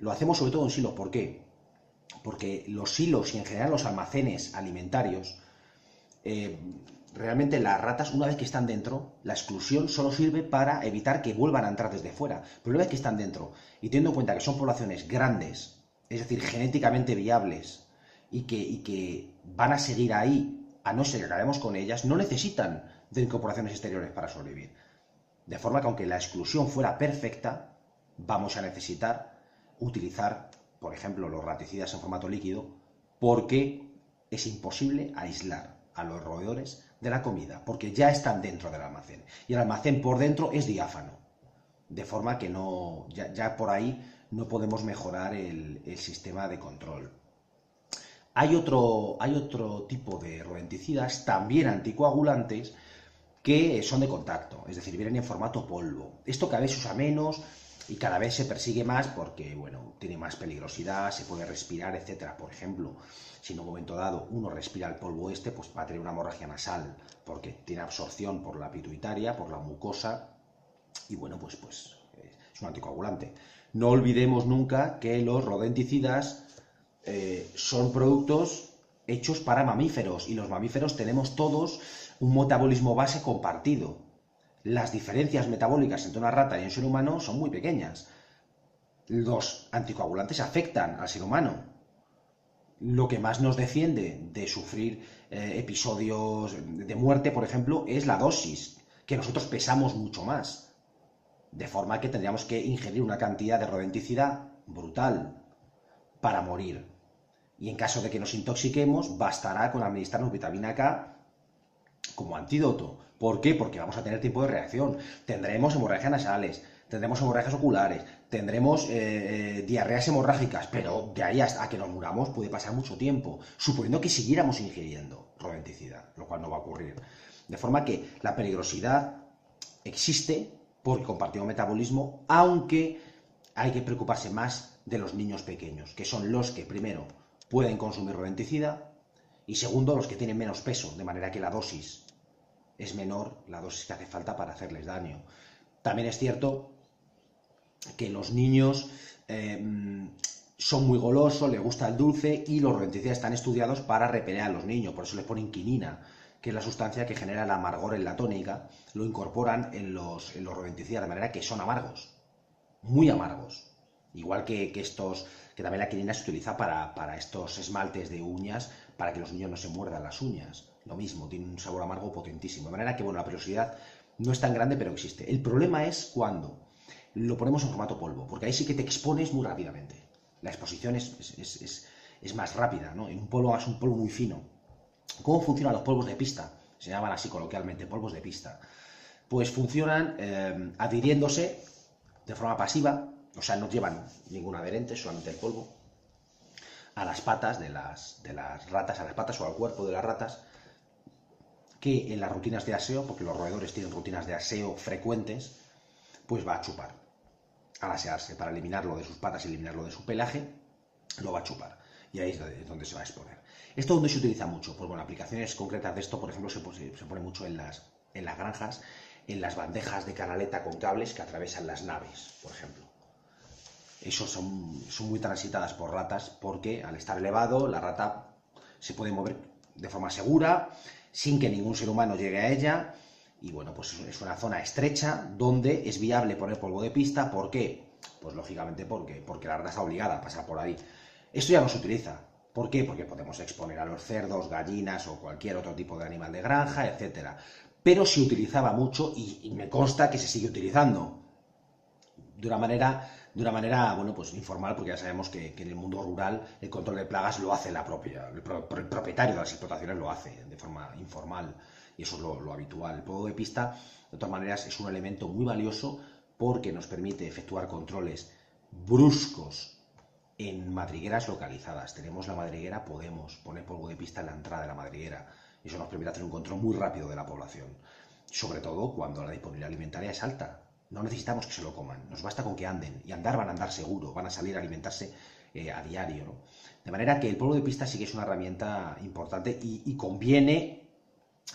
Lo hacemos sobre todo en silos. ¿Por qué? Porque los silos y en general los almacenes alimentarios, realmente las ratas, una vez que están dentro, la exclusión solo sirve para evitar que vuelvan a entrar desde fuera. Pero una vez que están dentro, y teniendo en cuenta que son poblaciones grandes, es decir, genéticamente viables, y que van a seguir ahí, a no ser que acabemos con ellas, no necesitan de incorporaciones exteriores para sobrevivir. De forma que aunque la exclusión fuera perfecta, vamos a necesitar utilizar, por ejemplo, los raticidas en formato líquido, porque es imposible aislar a los roedores de la comida, porque ya están dentro del almacén. Y el almacén por dentro es diáfano, de forma que no, ya por ahí no podemos mejorar el sistema de control. Hay otro tipo de rodenticidas, también anticoagulantes, que son de contacto, es decir, vienen en formato polvo. Esto cada vez se usa menos y cada vez se persigue más porque, bueno, tiene más peligrosidad, se puede respirar, etcétera. Por ejemplo, si en un momento dado uno respira el polvo pues va a tener una hemorragia nasal, porque tiene absorción por la pituitaria, por la mucosa, y bueno, pues es un anticoagulante. No olvidemos nunca que los rodenticidas son productos hechos para mamíferos, y los mamíferos tenemos todos un metabolismo base compartido. Las diferencias metabólicas entre una rata y un ser humano son muy pequeñas. Los anticoagulantes afectan al ser humano. Lo que más nos defiende de sufrir episodios de muerte, por ejemplo, es la dosis, que nosotros pesamos mucho más. De forma que tendríamos que ingerir una cantidad de rodenticida brutal para morir. Y en caso de que nos intoxiquemos, bastará con administrarnos vitamina K como antídoto. ¿Por qué? Porque vamos a tener tiempo de reacción. Tendremos hemorragias nasales, tendremos hemorragias oculares, tendremos diarreas hemorrágicas, pero de ahí hasta que nos muramos puede pasar mucho tiempo, suponiendo que siguiéramos ingiriendo rodenticida, lo cual no va a ocurrir. De forma que la peligrosidad existe porque compartimos metabolismo, aunque hay que preocuparse más de los niños pequeños, que son los que, primero, pueden consumir rodenticida, y segundo, los que tienen menos peso, de manera que la dosis es menor, la dosis que hace falta para hacerles daño. También es cierto que los niños son muy golosos, les gusta el dulce, y los rodenticidas están estudiados para repeler a los niños, por eso les ponen quinina, que es la sustancia que genera el amargor en la tónica, lo incorporan en los rodenticidas, de manera que son amargos, muy amargos. Igual que también la quinina se utiliza para estos esmaltes de uñas, para que los niños no se muerdan las uñas. Lo mismo, tiene un sabor amargo potentísimo. De manera que, bueno, la peligrosidad no es tan grande, pero existe. El problema es cuando lo ponemos en formato polvo, porque ahí sí que te expones muy rápidamente. La exposición es más rápida, ¿no? En un polvo es un polvo muy fino. ¿Cómo funcionan los polvos de pista? Se llaman así coloquialmente, polvos de pista. Pues funcionan adhiriéndose de forma pasiva, o sea, no llevan ningún adherente, solamente el polvo, a las patas de las ratas, a las patas o al cuerpo de las ratas, que en las rutinas de aseo, porque los roedores tienen rutinas de aseo frecuentes, pues va a chupar al asearse, para eliminarlo de sus patas y eliminarlo de su pelaje, lo va a chupar, y ahí es donde se va a exponer. ¿Esto dónde se utiliza mucho? Pues bueno, aplicaciones concretas de esto, por ejemplo, se pone mucho en las granjas, en las bandejas de canaleta con cables que atravesan las naves, por ejemplo. Esos son muy transitadas por ratas, porque al estar elevado, la rata se puede mover de forma segura, sin que ningún ser humano llegue a ella, y bueno, pues es una zona estrecha donde es viable poner polvo de pista. ¿Por qué? Pues lógicamente porque la rata está obligada a pasar por ahí. Esto ya no se utiliza. ¿Por qué? Porque podemos exponer a los cerdos, gallinas o cualquier otro tipo de animal de granja, etc. Pero se utilizaba mucho, y me consta que se sigue utilizando de una manera, bueno, pues informal, porque ya sabemos que en el mundo rural el control de plagas lo hace el propietario de las explotaciones lo hace de forma informal, y eso es lo habitual. El polvo de pista, de todas maneras, es un elemento muy valioso porque nos permite efectuar controles bruscos en madrigueras localizadas. Tenemos la madriguera, podemos poner polvo de pista en la entrada de la madriguera. Eso nos permite hacer un control muy rápido de la población, sobre todo cuando la disponibilidad alimentaria es alta. No necesitamos que se lo coman, nos basta con que anden, y van a andar seguro, van a salir a alimentarse a diario, ¿no? De manera que el polvo de pista sí que es una herramienta importante, y conviene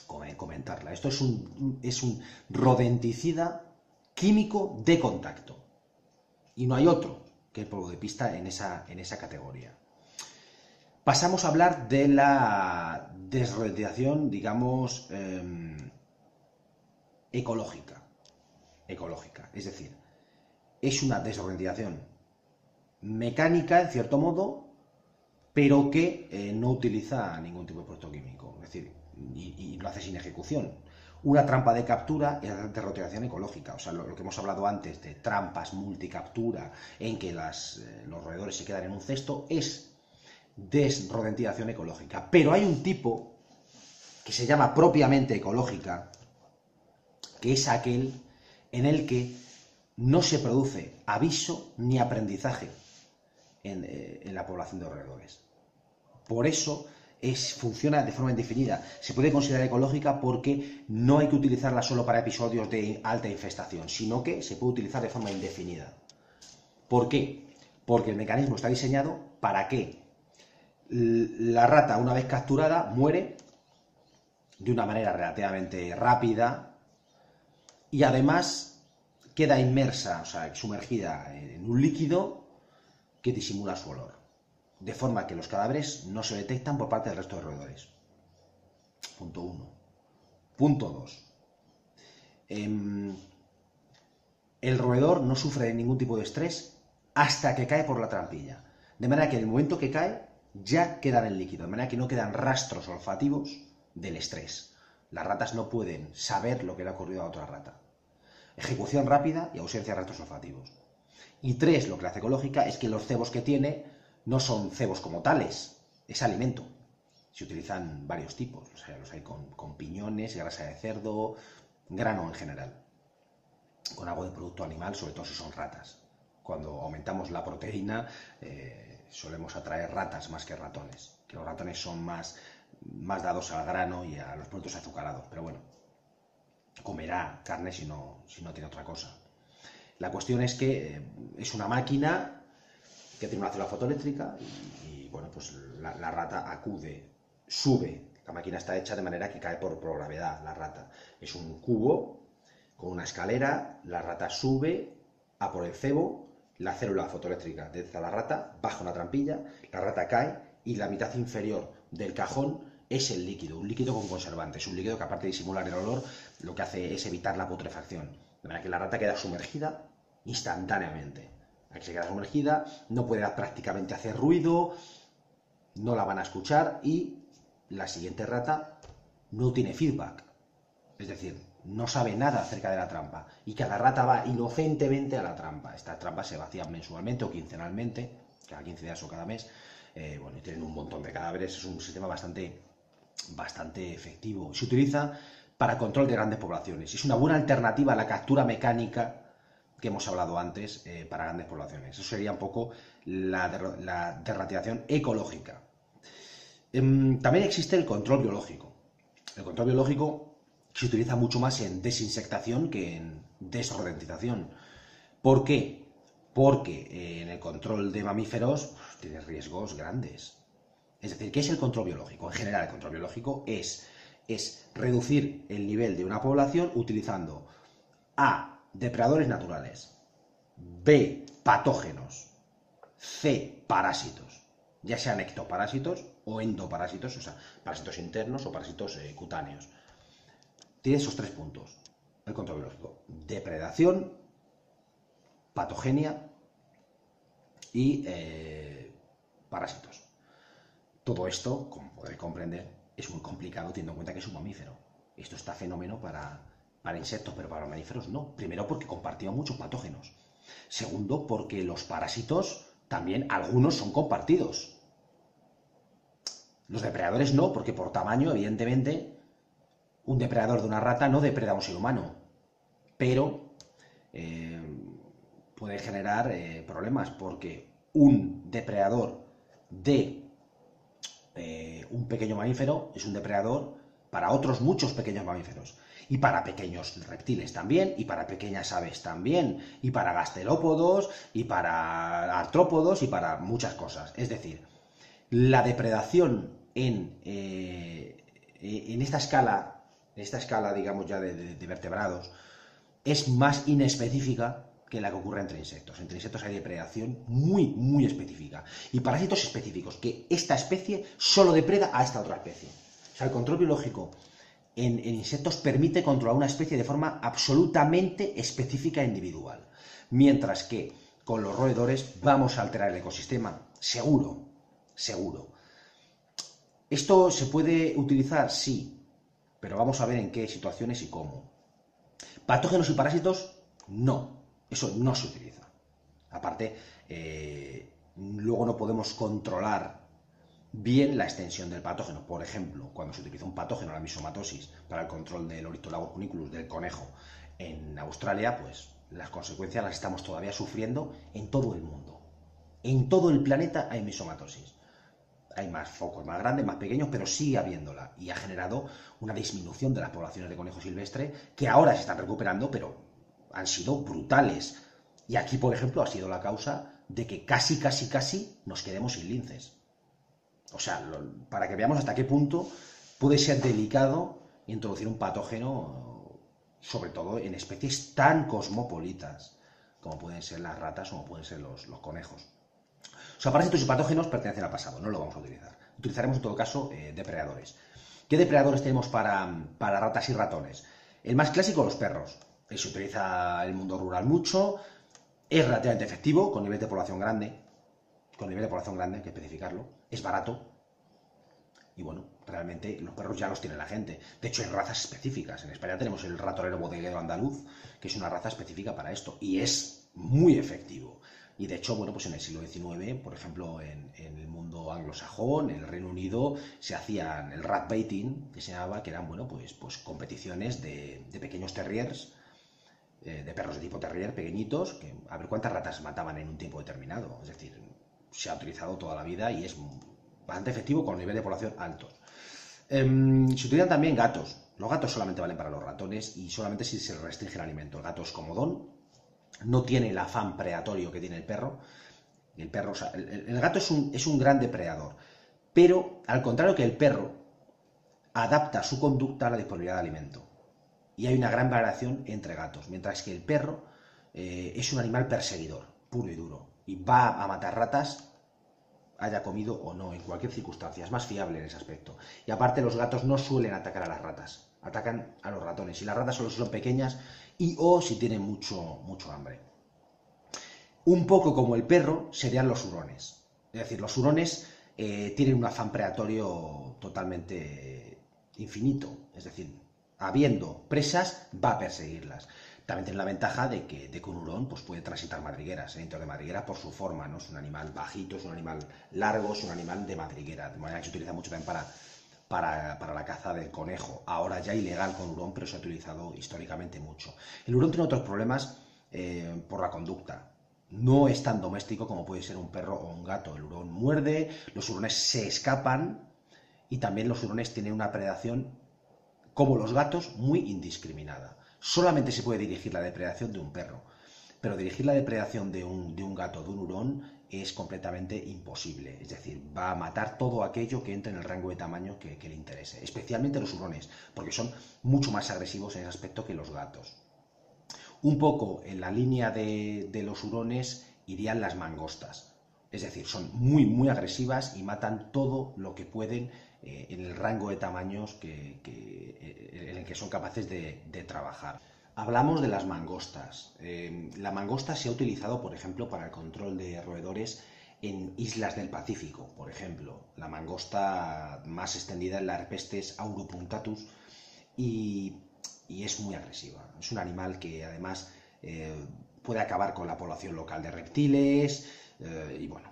comentarla. Esto es un rodenticida químico de contacto, y no hay otro que el polvo de pista en esa categoría. Pasamos a hablar de la desrodentización, digamos, ecológica, es decir, es una desrodentización mecánica, en cierto modo, pero que no utiliza ningún tipo de producto químico, es decir, y lo hace sin ejecución. Una trampa de captura es la desrodentización ecológica, o sea, lo que hemos hablado antes de trampas multicaptura en que los roedores se quedan en un cesto, es desrodentización ecológica. Pero hay un tipo que se llama propiamente ecológica, que es aquel en el que no se produce aviso ni aprendizaje en la población de roedores. Por eso funciona de forma indefinida. Se puede considerar ecológica porque no hay que utilizarla solo para episodios de alta infestación, sino que se puede utilizar de forma indefinida. ¿Por qué? Porque el mecanismo está diseñado para que la rata, una vez capturada, muere de una manera relativamente rápida y además queda inmersa, o sea, sumergida en un líquido que disimula su olor, de forma que los cadáveres no se detectan por parte del resto de roedores. Punto 1. Punto 2. El roedor no sufre de ningún tipo de estrés hasta que cae por la trampilla. De manera que en el momento que cae, ya queda en el líquido. De manera que no quedan rastros olfativos del estrés. Las ratas no pueden saber lo que le ha ocurrido a otra rata. Ejecución rápida y ausencia de rastros olfativos. Y 3, lo que la hace ecológica es que los cebos que tiene no son cebos como tales, es alimento. Se utilizan varios tipos, los hay con piñones, grasa de cerdo, grano en general, con algo de producto animal, sobre todo si son ratas. Cuando aumentamos la proteína, solemos atraer ratas más que ratones, que los ratones son más dados al grano y a los productos azucarados, pero bueno, comerá carne si no tiene otra cosa. La cuestión es que es una máquina que tiene una célula fotoeléctrica y bueno, pues la rata acude, sube. La máquina está hecha de manera que cae por gravedad la rata. Es un cubo con una escalera, la rata sube a por el cebo, la célula fotoeléctrica detecta a la rata, baja una trampilla, la rata cae y la mitad inferior del cajón es el líquido, un líquido con conservantes, un líquido que aparte de disimular el olor, lo que hace es evitar la putrefacción. De manera que la rata queda sumergida instantáneamente. Aquí se queda sumergida, no puede prácticamente hacer ruido, no la van a escuchar y la siguiente rata no tiene feedback. Es decir, no sabe nada acerca de la trampa y cada rata va inocentemente a la trampa. Estas trampas se vacían mensualmente o quincenalmente, cada 15 días o cada mes. Bueno, y tienen un montón de cadáveres, es un sistema bastante efectivo. Se utiliza para control de grandes poblaciones. Es una buena alternativa a la captura mecánica que hemos hablado antes para grandes poblaciones. Eso sería un poco la derratización ecológica. También existe el control biológico. El control biológico se utiliza mucho más en desinsectación que en desrodentización. ¿Por qué? Porque en el control de mamíferos tiene riesgos grandes. Es decir, ¿qué es el control biológico? En general, el control biológico es reducir el nivel de una población utilizando A, depredadores naturales, B, patógenos, C, parásitos, ya sean ectoparásitos o endoparásitos, o sea, parásitos internos o parásitos cutáneos. Tiene esos 3 puntos. El control biológico: depredación, patogenia y parásitos. Todo esto, como podéis comprender, es muy complicado teniendo en cuenta que es un mamífero. Esto está fenómeno para insectos, pero para mamíferos no. Primero, porque compartimos muchos patógenos. Segundo, porque los parásitos también, algunos son compartidos. Los depredadores no, porque por tamaño, evidentemente, un depredador de una rata no depreda a un ser humano. Pero puede generar problemas, porque un depredador de un pequeño mamífero es un depredador para otros muchos pequeños mamíferos. Y para pequeños reptiles también, y para pequeñas aves también, y para gastelópodos, y para artrópodos, y para muchas cosas. Es decir, la depredación en esta escala, digamos ya de vertebrados, es más inespecífica que la que ocurre entre insectos. Entre insectos hay depredación muy específica. Y parásitos específicos, que esta especie solo depreda a esta otra especie. O sea, el control biológico en insectos permite controlar una especie de forma absolutamente específica e individual. Mientras que con los roedores vamos a alterar el ecosistema. Seguro. ¿Esto se puede utilizar? Sí. Pero vamos a ver en qué situaciones y cómo. Patógenos y parásitos, no. Eso no se utiliza. Aparte, luego no podemos controlar bien la extensión del patógeno. Por ejemplo, cuando se utiliza un patógeno, la misomatosis, para el control del Ornitholagus cuniculus, del conejo, en Australia, pues las consecuencias las estamos todavía sufriendo en todo el mundo. En todo el planeta hay misomatosis. Hay más focos más grandes, más pequeños, pero sigue habiéndola. Y ha generado una disminución de las poblaciones de conejo silvestre que ahora se están recuperando, pero han sido brutales. Y aquí, por ejemplo, ha sido la causa de que casi nos quedemos sin linces. O sea, para que veamos hasta qué punto puede ser delicado introducir un patógeno, sobre todo en especies tan cosmopolitas como pueden ser las ratas o como pueden ser los conejos. O sea, parásitos y patógenos pertenecen al pasado, no lo vamos a utilizar. Utilizaremos en todo caso depredadores. ¿Qué depredadores tenemos para ratas y ratones? El más clásico, los perros. Se utiliza en el mundo rural mucho, es relativamente efectivo, con nivel de población grande, hay que especificarlo, es barato, y bueno, realmente los perros ya los tiene la gente. De hecho, hay razas específicas. En España tenemos el ratonero bodeguero andaluz, que es una raza específica para esto, y es muy efectivo. Y de hecho, bueno, pues en el siglo XIX, por ejemplo, en el mundo anglosajón, en el Reino Unido, se hacían el rat baiting, que se llamaba, que eran, bueno, pues competiciones de pequeños terriers, de perros de tipo terrier, pequeñitos, que a ver cuántas ratas mataban en un tiempo determinado. Es decir, se ha utilizado toda la vida y es bastante efectivo con nivel de población altos. Se utilizan también gatos. Los gatos solamente valen para los ratones y solamente si se restringe el alimento. El gato es comodón, no tiene el afán predatorio que tiene el perro. El perro, o sea, el gato es un gran depredador, pero al contrario que el perro, adapta su conducta a la disponibilidad de alimento. Y hay una gran variación entre gatos, mientras que el perro es un animal perseguidor, puro y duro, y va a matar ratas haya comido o no, en cualquier circunstancia, es más fiable en ese aspecto. Y aparte los gatos no suelen atacar a las ratas, atacan a los ratones, y las ratas solo son pequeñas y o si tienen mucho hambre. Un poco como el perro serían los hurones, es decir, los hurones tienen un afán predatorio totalmente infinito, es decir, habiendo presas, va a perseguirlas. También tiene la ventaja de que un hurón pues, puede transitar madrigueras, dentro de madrigueras por su forma, ¿no? Es un animal bajito, es un animal largo, es un animal de madriguera, de manera que se utiliza mucho también para la caza del conejo. Ahora ya ilegal con hurón, pero se ha utilizado históricamente mucho. El hurón tiene otros problemas por la conducta. No es tan doméstico como puede ser un perro o un gato. El hurón muerde, los hurones se escapan y también los hurones tienen una predación, como los gatos, muy indiscriminada. Solamente se puede dirigir la depredación de un perro, pero dirigir la depredación de un gato, de un hurón, es completamente imposible. Es decir, va a matar todo aquello que entre en el rango de tamaño que le interese, especialmente los hurones, porque son mucho más agresivos en ese aspecto que los gatos. Un poco en la línea de los hurones irían las mangostas. Es decir, son muy agresivas y matan todo lo que pueden en el rango de tamaños en el que son capaces de trabajar. Hablamos de las mangostas. La mangosta se ha utilizado, por ejemplo, para el control de roedores en islas del Pacífico. Por ejemplo, la mangosta más extendida es la Herpestes auropuntatus y es muy agresiva. Es un animal que además puede acabar con la población local de reptiles y bueno,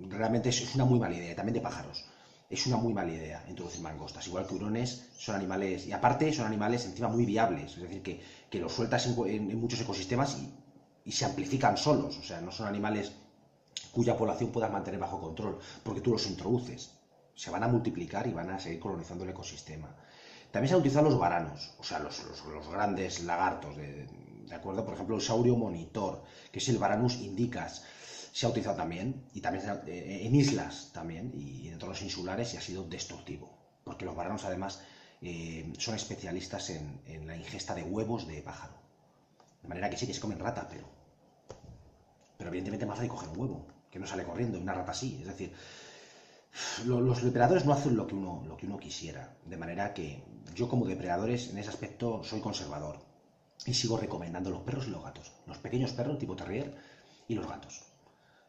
realmente es una muy mala idea, también de pájaros. Es una muy mala idea introducir mangostas, igual que hurones, son animales, y aparte son animales encima muy viables, es decir, que los sueltas en muchos ecosistemas y se amplifican solos, o sea, no son animales cuya población puedas mantener bajo control, porque tú los introduces, se van a multiplicar y van a seguir colonizando el ecosistema. También se han utilizado los varanos, o sea, los grandes lagartos, de acuerdo, por ejemplo, el saurio monitor, que es el Varanus indicas, se ha utilizado también, y también en islas también, y en entornos insulares, y ha sido destructivo, porque los varanos además son especialistas en la ingesta de huevos de pájaro. De manera que sí que se comen rata, pero evidentemente más fácil coger un huevo, que no sale corriendo, una rata sí, es decir, los depredadores no hacen lo que uno quisiera, de manera que yo como depredadores en ese aspecto soy conservador y sigo recomendando los perros y los gatos, los pequeños perros tipo terrier y los gatos.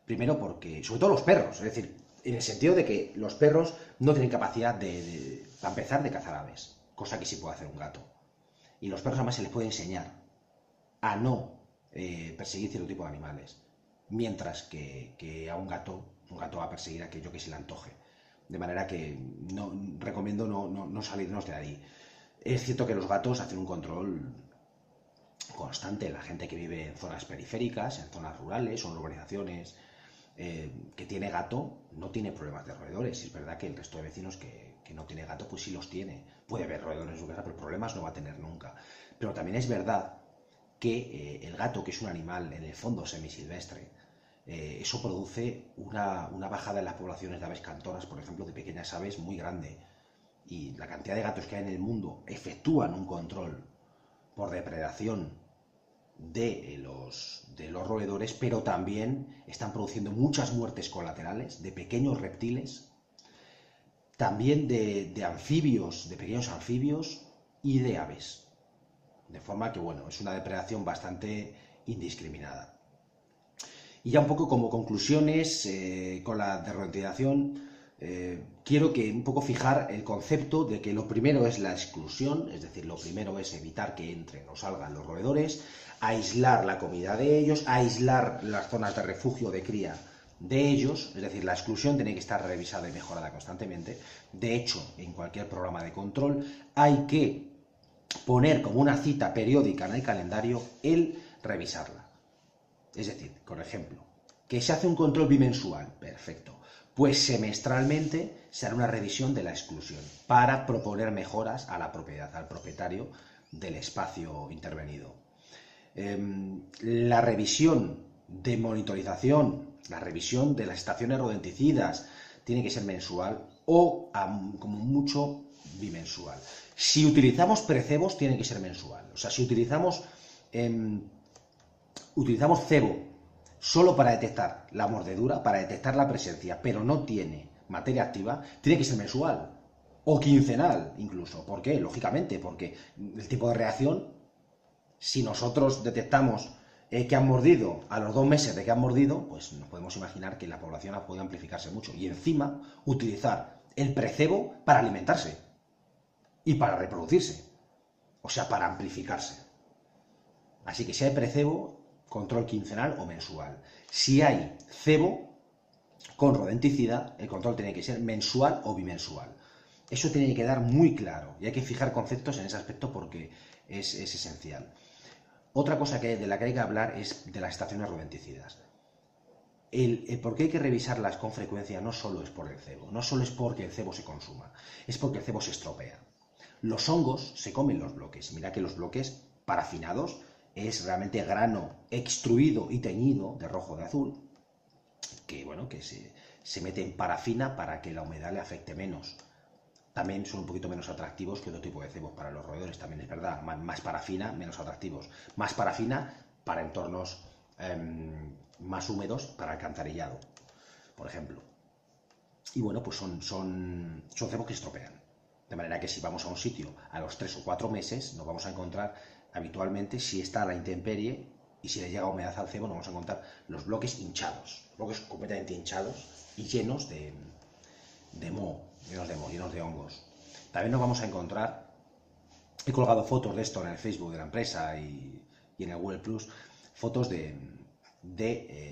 Primero porque, sobre todo los perros, es decir, en el sentido de que los perros no tienen capacidad para empezar, de cazar aves, cosa que sí puede hacer un gato. Y los perros además se les puede enseñar a no perseguir cierto tipo de animales, mientras que a un gato va a perseguir aquello que se le antoje. De manera que no, recomiendo no salirnos de ahí. Es cierto que los gatos hacen un control constante. La gente que vive en zonas periféricas, en zonas rurales o en urbanizaciones, que tiene gato, no tiene problemas de roedores. Es verdad que el resto de vecinos que no tiene gato, pues sí los tiene. Puede haber roedores en su casa, pero problemas no va a tener nunca. Pero también es verdad que el gato, que es un animal en el fondo semisilvestre, eso produce una bajada en las poblaciones de aves cantoras, por ejemplo, de pequeñas aves muy grande. Y la cantidad de gatos que hay en el mundo efectúan un control por depredación de los roedores, pero también están produciendo muchas muertes colaterales de pequeños reptiles, también de anfibios, de pequeños anfibios y de aves. De forma que, bueno, es una depredación bastante indiscriminada. Y ya un poco como conclusiones, con la derrotitización, quiero que un poco fijar el concepto de que lo primero es la exclusión, es decir, lo primero es evitar que entren o salgan los roedores, aislar la comida de ellos, aislar las zonas de refugio de cría de ellos, es decir, la exclusión tiene que estar revisada y mejorada constantemente. De hecho, en cualquier programa de control hay que poner como una cita periódica en el calendario el revisarla. Es decir, por ejemplo, que se hace un control bimensual, perfecto. Pues semestralmente se hará una revisión de la exclusión para proponer mejoras a la propiedad, al propietario del espacio intervenido. La revisión de monitorización, la revisión de las estaciones rodenticidas tiene que ser mensual o, como mucho, bimensual. Si utilizamos precebos, tiene que ser mensual. O sea, si utilizamos cebo solo para detectar la mordedura, para detectar la presencia, pero no tiene materia activa, tiene que ser mensual o quincenal incluso. ¿Por qué? Lógicamente, porque el tipo de reacción, si nosotros detectamos que han mordido a los 2 meses de que han mordido, pues nos podemos imaginar que la población ha podido amplificarse mucho. Y encima, utilizar el precebo para alimentarse y para reproducirse, o sea, para amplificarse. Así que si hay precebo, control quincenal o mensual. Si hay cebo con rodenticida, el control tiene que ser mensual o bimensual. Eso tiene que quedar muy claro y hay que fijar conceptos en ese aspecto porque es esencial. Otra cosa de la que hay que hablar es de las estaciones rodenticidas. El por qué hay que revisarlas con frecuencia no solo es por el cebo, no solo es porque el cebo se consuma, es porque el cebo se estropea. Los hongos se comen los bloques. Mira que los bloques parafinados es realmente grano extruido y teñido de rojo o de azul, que bueno, que se mete en parafina para que la humedad le afecte menos. También son un poquito menos atractivos que otro tipo de cebos para los roedores, también es verdad. Más parafina, menos atractivos. Más parafina para entornos más húmedos, para alcantarillado, por ejemplo. Y bueno, pues son cebos que se estropean. De manera que si vamos a un sitio a los 3 o 4 meses, nos vamos a encontrar habitualmente, si está a la intemperie y si le llega humedad al cebo, nos vamos a encontrar los bloques hinchados, bloques completamente hinchados y llenos de moho, llenos de hongos. También nos vamos a encontrar, he colgado fotos de esto en el Facebook de la empresa y en el Google Plus, fotos de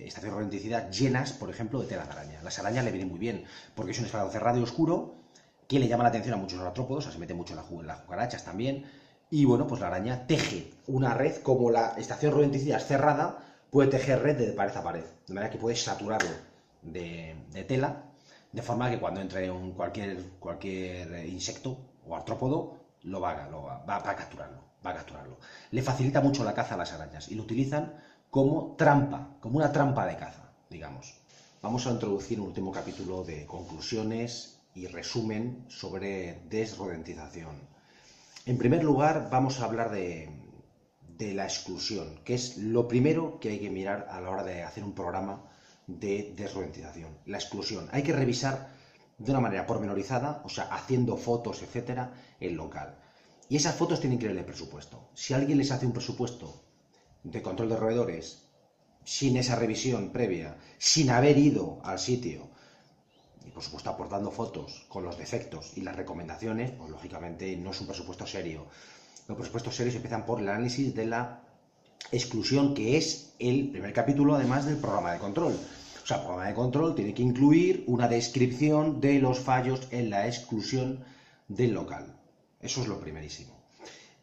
estaciones rodenticidas llenas, por ejemplo, de telas de araña. Las arañas le vienen muy bien, porque es un espacio cerrado y oscuro, que le llama la atención a muchos artrópodos, o sea, se mete mucho en las cucarachas también, y bueno, pues la araña teje una red, como la estación rodenticida es cerrada, puede tejer red de pared a pared, de manera que puede saturarlo de tela, de forma que cuando entre cualquier insecto o artrópodo, va a capturarlo. Le facilita mucho la caza a las arañas y lo utilizan como trampa, como una trampa de caza, digamos. Vamos a introducir un último capítulo de conclusiones y resumen sobre desrodentización. En primer lugar, vamos a hablar de la exclusión, que es lo primero que hay que mirar a la hora de hacer un programa de desrodentización. La exclusión. Hay que revisar de una manera pormenorizada, o sea, haciendo fotos, etcétera, el local. Y esas fotos tienen que ir en el presupuesto. Si alguien les hace un presupuesto de control de roedores sin esa revisión previa, sin haber ido al sitio, y por supuesto aportando fotos con los defectos y las recomendaciones, pues lógicamente no es un presupuesto serio. Los presupuestos serios empiezan por el análisis de la exclusión, que es el primer capítulo además del programa de control. O sea, el programa de control tiene que incluir una descripción de los fallos en la exclusión del local. Eso es lo primerísimo.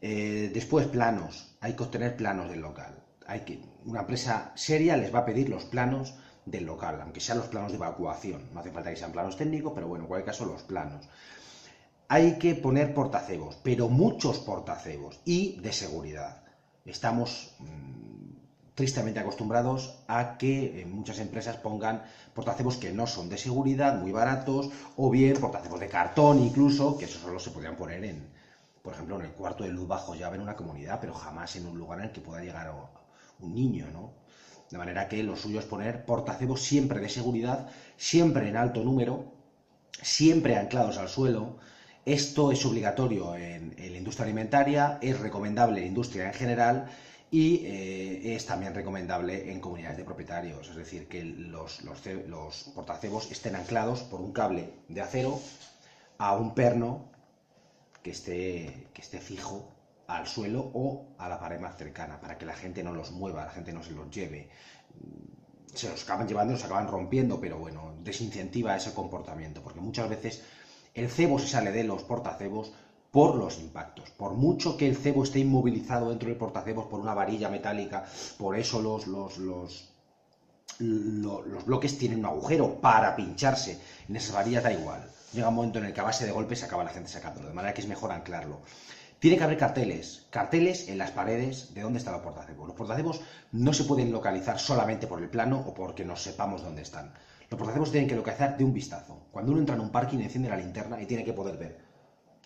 Después, planos. Hay que obtener planos del local. Una empresa seria les va a pedir los planos del local, aunque sean los planos de evacuación. No hace falta que sean planos técnicos, pero bueno, en cualquier caso, los planos. Hay que poner portacebos, pero muchos portacebos y de seguridad. Estamos tristemente acostumbrados a que muchas empresas pongan portacebos que no son de seguridad, muy baratos, o bien portacebos de cartón incluso, que eso solo se podrían poner por ejemplo, en el cuarto de luz bajo llave en una comunidad, pero jamás en un lugar en el que pueda llegar un niño, ¿no? De manera que lo suyo es poner portacebos siempre de seguridad, siempre en alto número, siempre anclados al suelo. Esto es obligatorio en la industria alimentaria, es recomendable en la industria en general y es también recomendable en comunidades de propietarios, es decir, que los portacebos estén anclados por un cable de acero a un perno que esté fijo al suelo o a la pared más cercana, para que la gente no los mueva, la gente no se los lleve. Se los acaban llevando, los acaban rompiendo, pero bueno, desincentiva ese comportamiento, porque muchas veces el cebo se sale de los portacebos por los impactos. Por mucho que el cebo esté inmovilizado dentro del portacebos por una varilla metálica, por eso los bloques tienen un agujero para pincharse. En esas varillas da igual. Llega un momento en el que a base de golpes se acaba la gente sacándolo, de manera que es mejor anclarlo. Tiene que haber carteles en las paredes de dónde están los portacebos. Los portacebos no se pueden localizar solamente por el plano o porque nos sepamos dónde están. Los portacebos tienen que localizar de un vistazo. Cuando uno entra en un parking, enciende la linterna y tiene que poder ver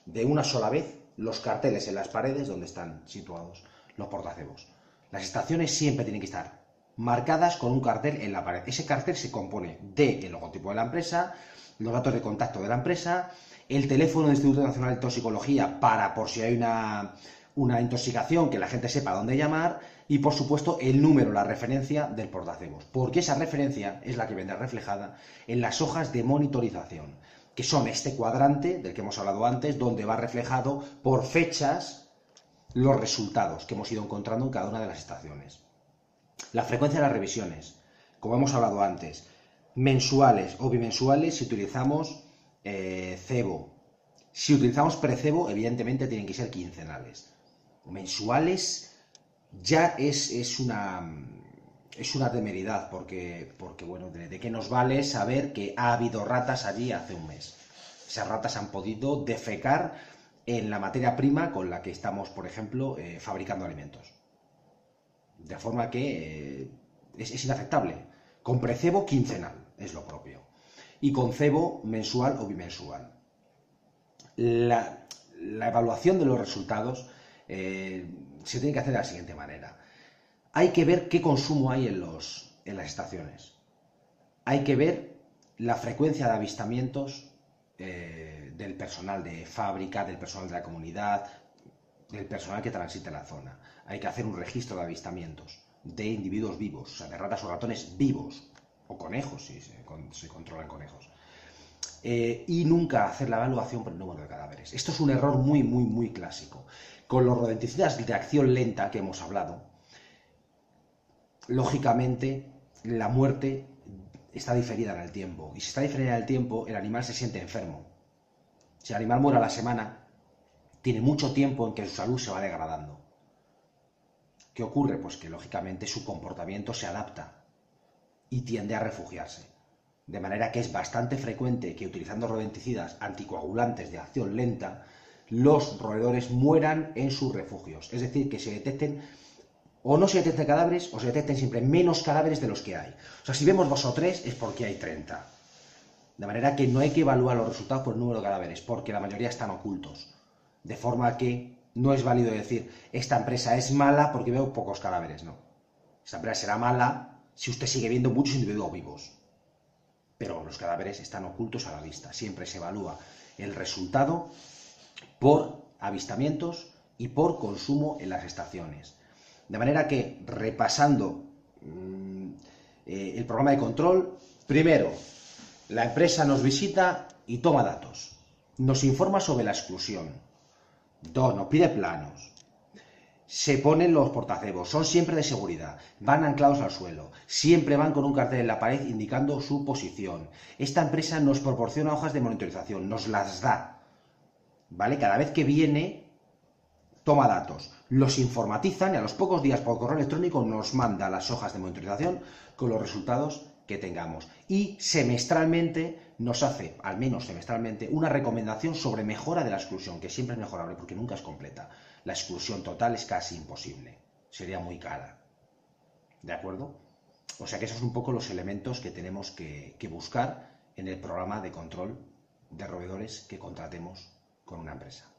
de una sola vez los carteles en las paredes donde están situados los portacebos. Las estaciones siempre tienen que estar marcadas con un cartel en la pared. Ese cartel se compone del logotipo de la empresa, los datos de contacto de la empresa, el teléfono del Instituto Nacional de Toxicología para, por si hay una intoxicación, que la gente sepa dónde llamar, y por supuesto el número, la referencia del portacebos, porque esa referencia es la que vendrá reflejada en las hojas de monitorización, que son este cuadrante del que hemos hablado antes, donde va reflejado por fechas los resultados que hemos ido encontrando en cada una de las estaciones. La frecuencia de las revisiones, como hemos hablado antes, mensuales o bimensuales si utilizamos cebo. Si utilizamos precebo, evidentemente tienen que ser quincenales. Mensuales ya es una temeridad, porque bueno, ¿de qué nos vale saber que ha habido ratas allí hace un mes? Esas ratas han podido defecar en la materia prima con la que estamos, por ejemplo, fabricando alimentos. De forma que es inaceptable. Con precebo quincenal es lo propio. Y con cebo mensual o bimensual. La evaluación de los resultados se tiene que hacer de la siguiente manera. Hay que ver qué consumo hay en las estaciones. Hay que ver la frecuencia de avistamientos del personal de fábrica, del personal de la comunidad, del personal que transita en la zona. Hay que hacer un registro de avistamientos de individuos vivos, o sea, de ratas o ratones vivos, o conejos, si se controlan conejos. Y nunca hacer la evaluación por el número de cadáveres. Esto es un error muy, muy, muy clásico. Con los rodenticidas de acción lenta que hemos hablado, lógicamente la muerte está diferida en el tiempo. Y si está diferida en el tiempo, el animal se siente enfermo. Si el animal muere a la semana, tiene mucho tiempo en que su salud se va degradando. ¿Qué ocurre? Pues que lógicamente su comportamiento se adapta y tiende a refugiarse. De manera que es bastante frecuente que utilizando rodenticidas anticoagulantes de acción lenta, los roedores mueran en sus refugios. Es decir, que se detecten o no se detecten cadáveres o se detecten siempre menos cadáveres de los que hay. O sea, si vemos 2 o 3 es porque hay 30. De manera que no hay que evaluar los resultados por el número de cadáveres, porque la mayoría están ocultos. De forma que no es válido decir, esta empresa es mala porque veo pocos cadáveres. No. Esta empresa será mala si usted sigue viendo muchos individuos vivos. Pero los cadáveres están ocultos a la vista. Siempre se evalúa el resultado por avistamientos y por consumo en las estaciones. De manera que, repasando el programa de control, primero, la empresa nos visita y toma datos. Nos informa sobre la exclusión. 2, nos pide planos. se ponen los portacebos, son siempre de seguridad, van anclados al suelo, siempre van con un cartel en la pared indicando su posición. Esta empresa nos proporciona hojas de monitorización, nos las da, ¿vale? Cada vez que viene, toma datos, los informatizan y a los pocos días por correo electrónico nos manda las hojas de monitorización con los resultados que tengamos. Y semestralmente nos hace, al menos semestralmente, una recomendación sobre mejora de la exclusión, que siempre es mejorable porque nunca es completa. La exclusión total es casi imposible, sería muy cara. ¿De acuerdo? O sea que esos son un poco los elementos que tenemos que buscar en el programa de control de roedores que contratemos con una empresa.